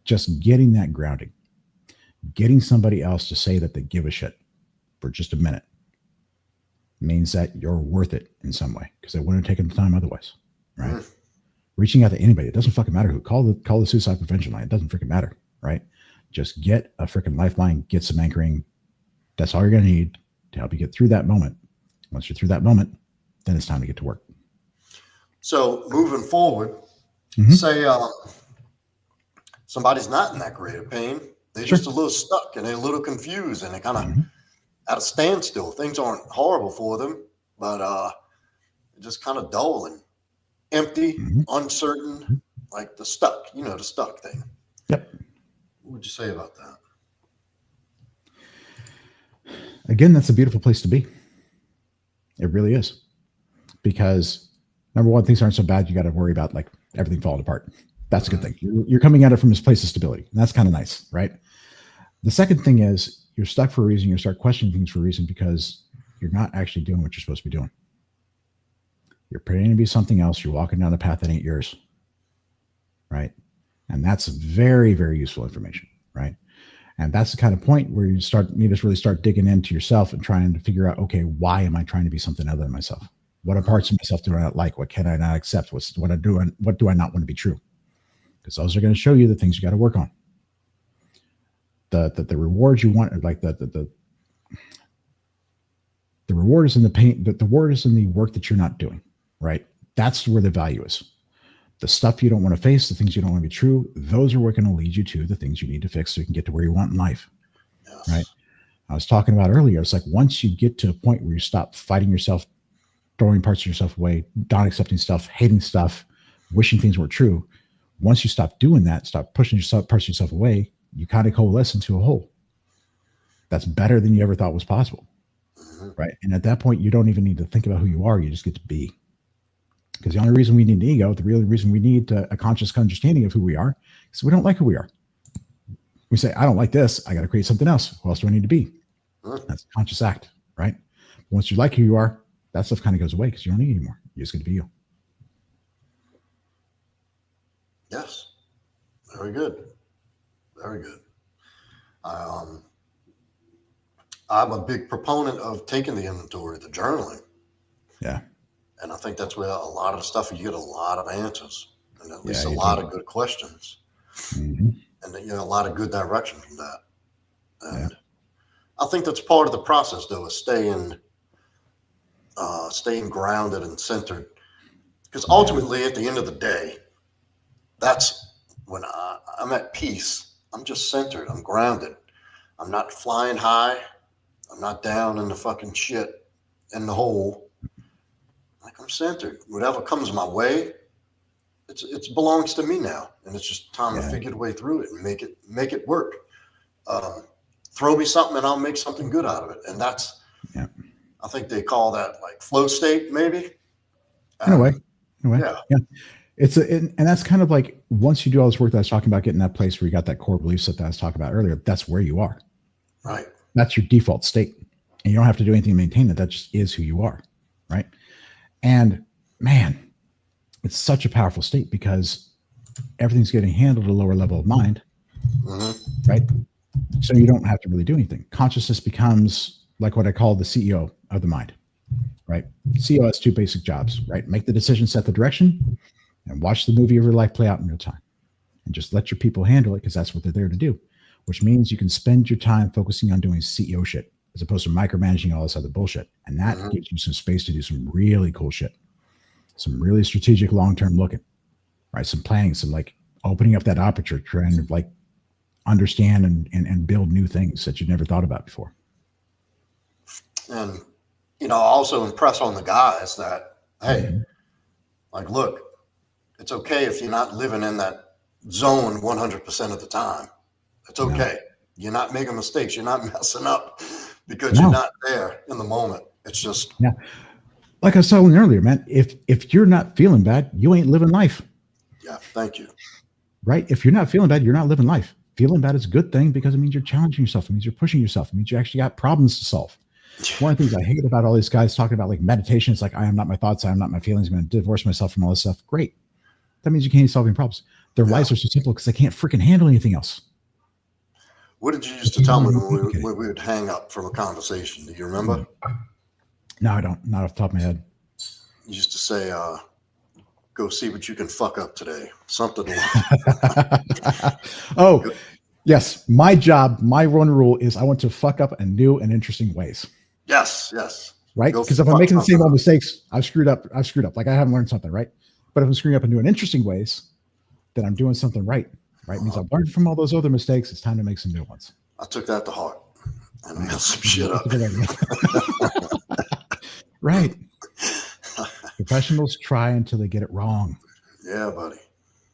just getting that grounding, getting somebody else to say that they give a shit for just a minute means that you're worth it in some way, because they wouldn't have taken the time otherwise, right? Reaching out to anybody. It doesn't fucking matter who. Call the suicide prevention line. It doesn't freaking matter, right? Just get a freaking lifeline, get some anchoring. That's all you're going to need to help you get through that moment. Once you're through that moment, then it's time to get to work. So moving forward, say somebody's not in that great of pain. They're just a little stuck and they're a little confused and they're kind of at a standstill. Things aren't horrible for them, but just kind of dull and empty, uncertain, like the stuck thing. Yep. What would you say about that? Again, that's a beautiful place to be. It really is. Because number one, things aren't so bad. You got to worry about like everything falling apart. That's a good thing. You're coming at it from this place of stability. And that's kind of nice, right? The second thing is, you're stuck for a reason. You start questioning things for a reason, because you're not actually doing what you're supposed to be doing. You're pretending to be something else. You're walking down the path that ain't yours, right? And that's very, very useful information, right? And that's the kind of point where you need to really start digging into yourself and trying to figure out, okay, why am I trying to be something other than myself? What are parts of myself do I not like? What can I not accept? What do I not want to be true? Because those are going to show you the things you got to work on. The rewards you want, like the reward is in the pain. The reward is in the work that you're not doing, right? That's where the value is. The stuff you don't want to face, the things you don't want to be true, those are what going to lead you to the things you need to fix so you can get to where you want in life. Yes. Right. I was talking about earlier. It's like once you get to a point where you stop fighting yourself, throwing parts of yourself away, not accepting stuff, hating stuff, wishing things were true. Once you stop doing that, stop pushing yourself, parts of yourself away, you kind of coalesce into a whole. That's better than you ever thought was possible. Mm-hmm. Right. And at that point, you don't even need to think about who you are. You just get to be. Because the only reason we need an ego, the real reason we need a conscious understanding of who we are, is we don't like who we are. We say, I don't like this. I got to create something else. Who else do I need to be? That's a conscious act, right? Once you like who you are, that stuff kind of goes away because you don't need it anymore. You just get to be you. Yes. Very good. Very good. I'm a big proponent of taking the inventory, the journaling. Yeah. And I think that's where a lot of the stuff, you get a lot of answers and at least a you lot do. of good questions. Mm-hmm. And you know, a lot of good direction from that. And I think that's part of the process, though, is staying grounded and centered. Because ultimately, at the end of the day, that's when I'm at peace. I'm just centered. I'm grounded. I'm not flying high. I'm not down in the fucking shit in the hole. Like, I'm centered. Whatever comes my way, it belongs to me now, and it's just time to figure the way through it and make it work. Throw me something, and I'll make something good out of it. And that's, I think they call that like flow state, maybe. In a way. Yeah. And that's kind of like once you do all this work that I was talking about, getting that place where you got that core belief set that I was talking about earlier, that's where you are. Right. That's your default state. And you don't have to do anything to maintain it. That just is who you are. Right. And man, it's such a powerful state because everything's getting handled at a lower level of mind. Mm-hmm. Right. So you don't have to really do anything. Consciousness becomes like what I call the CEO of the mind. Right. CEO has two basic jobs, right? Make the decision, set the direction, and watch the movie of your life play out in real time. And just let your people handle it because that's what they're there to do, which means you can spend your time focusing on doing CEO shit as opposed to micromanaging all this other bullshit. And that gives you some space to do some really cool shit, some really strategic long-term looking, right? Some planning, some like opening up that aperture, trying to like understand and build new things that you've never thought about before. And, you know, also impress on the guys that, hey, like, look, it's okay if you're not living in that zone 100% of the time. It's okay. You're not making mistakes. You're not messing up because you're not there in the moment. It's just. Yeah. Like I was telling you earlier, man, if you're not feeling bad, you ain't living life. Yeah. Thank you. Right. If you're not feeling bad, you're not living life. Feeling bad is a good thing because it means you're challenging yourself. It means you're pushing yourself. It means you actually got problems to solve. One of the things I hate about all these guys talking about like meditation, it's like, I am not my thoughts. I am not my feelings. I'm going to divorce myself from all this stuff. Great. That means you can't solve any problems. Their lives are so simple because they can't freaking handle anything else. What did you used to tell me when we would hang up from a conversation? Do you remember? No, I don't. Not off the top of my head. You used to say, go see what you can fuck up today. Something Oh, yes. My job, my one rule is I want to fuck up in new and interesting ways. Yes, yes. Right? Because if I'm making the same old mistakes, I've screwed up. Like I haven't learned something, right? But if I'm screwing up in new and interesting ways, then I'm doing something right. Right? It means I've learned from all those other mistakes. It's time to make some new ones. I took that to heart and I messed some shit up. Right. Professionals try until they get it wrong. Yeah, buddy.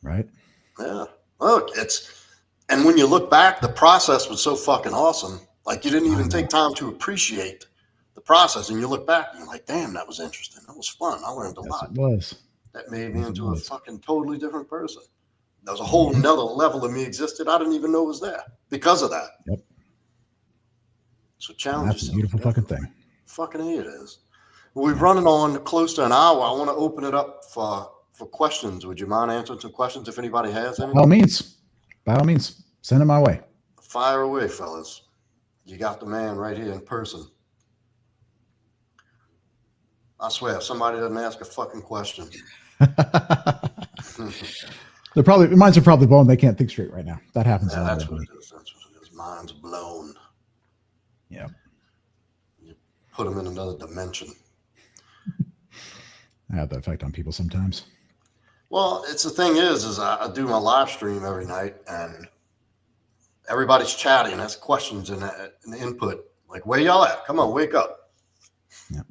Right? Yeah. Look, and when you look back, the process was so fucking awesome. Like you didn't even take time to appreciate the process. And you look back and you're like, damn, that was interesting. That was fun. I learned a lot. It was. That made me into a fucking totally different person. There was a whole nother level of me existed. I didn't even know it was there because of that. Yep. So challenge yourself. That's a beautiful fucking thing. Fucking A it is. We're running on close to an hour. I want to open it up for questions. Would you mind answering some questions if anybody has any? By all means, send them my way. Fire away, fellas. You got the man right here in person. I swear, if somebody doesn't ask a fucking question. Minds are probably blown. They can't think straight right now. That happens. Yeah, that's what it is. That's what it is. Mind's blown. Yeah. You put them in another dimension. I have that effect on people sometimes. Well, it's the thing is I do my live stream every night, and everybody's chatting, has questions and input. Like, where y'all at? Come on, wake up. Yeah.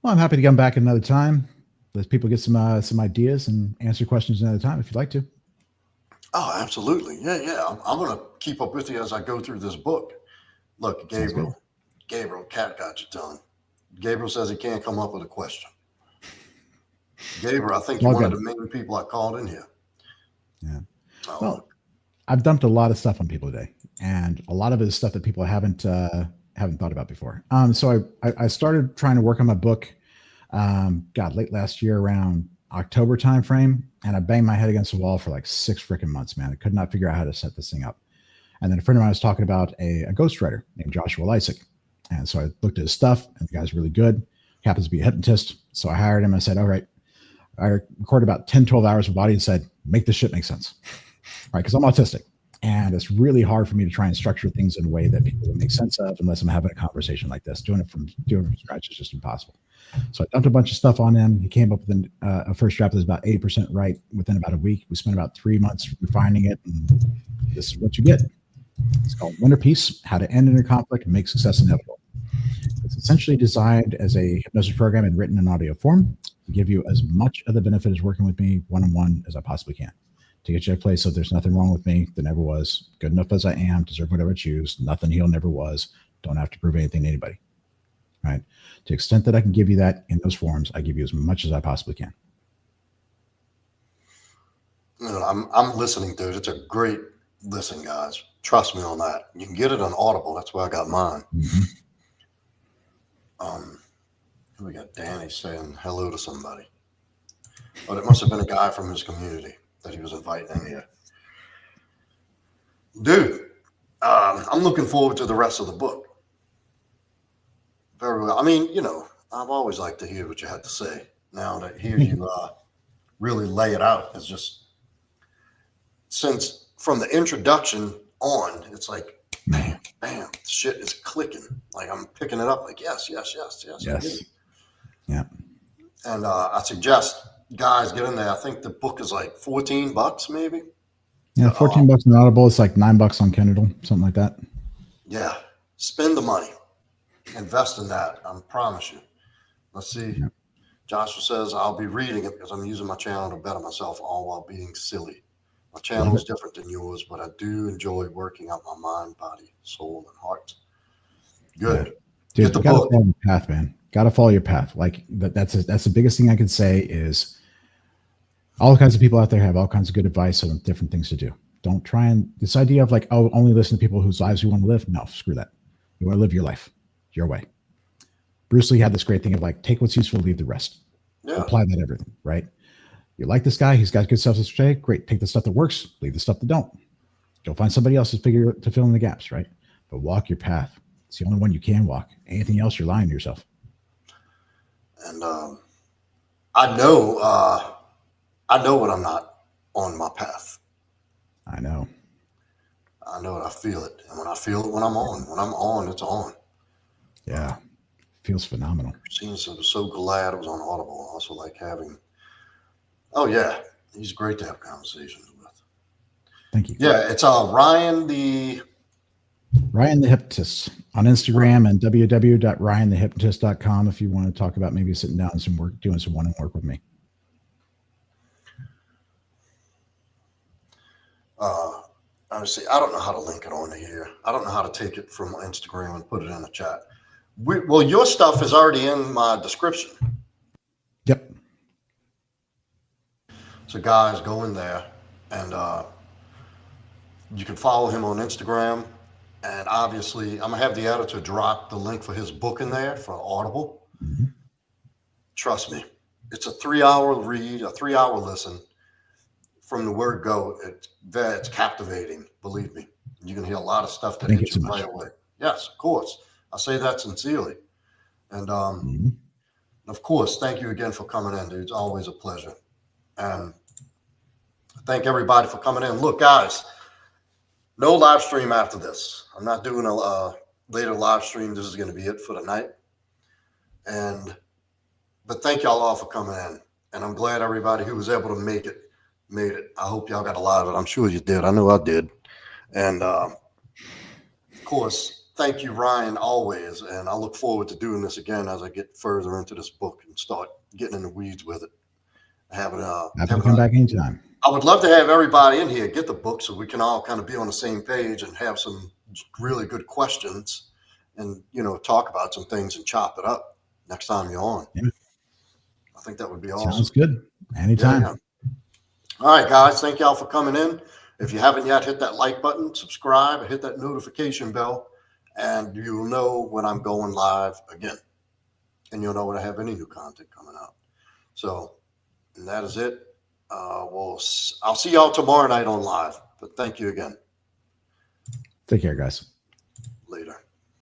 Well, I'm happy to come back another time. Let people get some ideas and answer questions another time if you'd like to. Oh, absolutely. Yeah, yeah. I'm going to keep up with you as I go through this book. Look, Gabriel, cat got your tongue. Gabriel says he can't come up with a question. Gabriel, I think you're one of the main people I called in here. Yeah. Oh, well, I've dumped a lot of stuff on people today, and a lot of it is stuff that people haven't thought about before. So I started trying to work on my book, late last year around October timeframe, and I banged my head against the wall for like 6 freaking months, man. I could not figure out how to set this thing up. And then a friend of mine was talking about a ghostwriter named Joshua Lysick. And so I looked at his stuff, and the guy's really good. He happens to be a hypnotist. So I hired him. I said, all right, I recorded about 10, 12 hours of body and said, make this shit make sense. Right? Because I'm autistic. And it's really hard for me to try and structure things in a way that people would make sense of unless I'm having a conversation like this. Doing it from scratch is just impossible. So I dumped a bunch of stuff on him. He came up with a first draft that was about 80% right within about a week. We spent about 3 months refining it. And this is what you get. It's called Winter Peace, How to End Inner Conflict and Make Success Inevitable. It's essentially designed as a hypnosis program and written in audio form to give you as much of the benefit as working with me one-on-one as I possibly can. To get you to a place of there's nothing wrong with me, there never was, good enough as I am, deserve whatever I choose, nothing he'll never was, don't have to prove anything to anybody. Right? To the extent that I can give you that in those forms, I give you as much as I possibly can. I'm listening to it. It's a great listen, guys. Trust me on that. You can get it on Audible. That's where I got mine. Mm-hmm. We got Danny saying hello to somebody. But it must have been a guy from his community that he was inviting in here. Dude, I'm looking forward to the rest of the book. Very well. I mean, I've always liked to hear what you had to say. Now to hear you really lay it out is just, since from the introduction on, it's like, bam, bam, shit is clicking. Like I'm picking it up like, yes. Yeah. And I suggest guys get in there. I think the book is like $14 maybe. Yeah, $14 on Audible. It's like $9 on Kindle, something like that. Yeah. Spend the money. Invest in that. I promise you. Let's see. Yeah. Joshua says, I'll be reading it because I'm using my channel to better myself, all while being silly. My channel is different than yours, but I do enjoy working out my mind, body, soul, and heart. Good. Yeah. Dude, you gotta follow your path, man. Gotta follow your path. Like that's the biggest thing I can say is all kinds of people out there have all kinds of good advice on different things to do. Don't try and this idea of like, oh, only listen to people whose lives you want to live. No, screw that. You want to live your life your way. Bruce Lee had this great thing of like, take what's useful, leave the rest. Yeah. Apply that to everything, right? You like this guy, he's got good stuff to say. Great. Take the stuff that works, leave the stuff that don't. Go find somebody else to fill in the gaps, right? But walk your path. It's the only one you can walk. Anything else, you're lying to yourself. And I know when I'm not on my path. I know it. I feel it. And when I feel it, when I'm on, it's on. Yeah. Feels phenomenal. I was so glad it was on Audible. I also like having, oh yeah, he's great to have conversations with. Thank you. Yeah, it's Ryan the Hypnotist on Instagram and www.ryanthehypnotist.com if you want to talk about maybe sitting down and doing some one-on-one work with me. Honestly, I don't know how to link it on here. I don't know how to take it from Instagram and put it in the chat. Well, your stuff is already in my description. Yep. So guys, go in there and you can follow him on Instagram. And obviously, I'm going to have the editor drop the link for his book in there for Audible. Mm-hmm. Trust me, it's a 3-hour read, a 3-hour listen. From the word go, it's captivating. Believe me, you can hear a lot of stuff that hits you right away. Yes, of course. I say that sincerely. And of course, thank you again for coming in, dude. It's always a pleasure. And thank everybody for coming in. Look, guys, no live stream after this. I'm not doing a later live stream. This is going to be it for the night. But thank y'all all for coming in. And I'm glad everybody who was able to make it made it. I hope y'all got a lot of it. I'm sure you did. I know I did. And of course, thank you, Ryan, always. And I look forward to doing this again as I get further into this book and start getting in the weeds with it. Happy to come back anytime. I would love to have everybody in here get the book so we can all kind of be on the same page and have some really good questions and, talk about some things and chop it up next time you're on. Yeah. I think that would be awesome. Sounds good. Anytime. Yeah. All right, guys. Thank y'all for coming in. If you haven't yet, hit that like button, subscribe, and hit that notification bell, and you'll know when I'm going live again. And you'll know when I have any new content coming out. So, and that is it. I'll see y'all tomorrow night on live. But thank you again. Take care, guys. Later.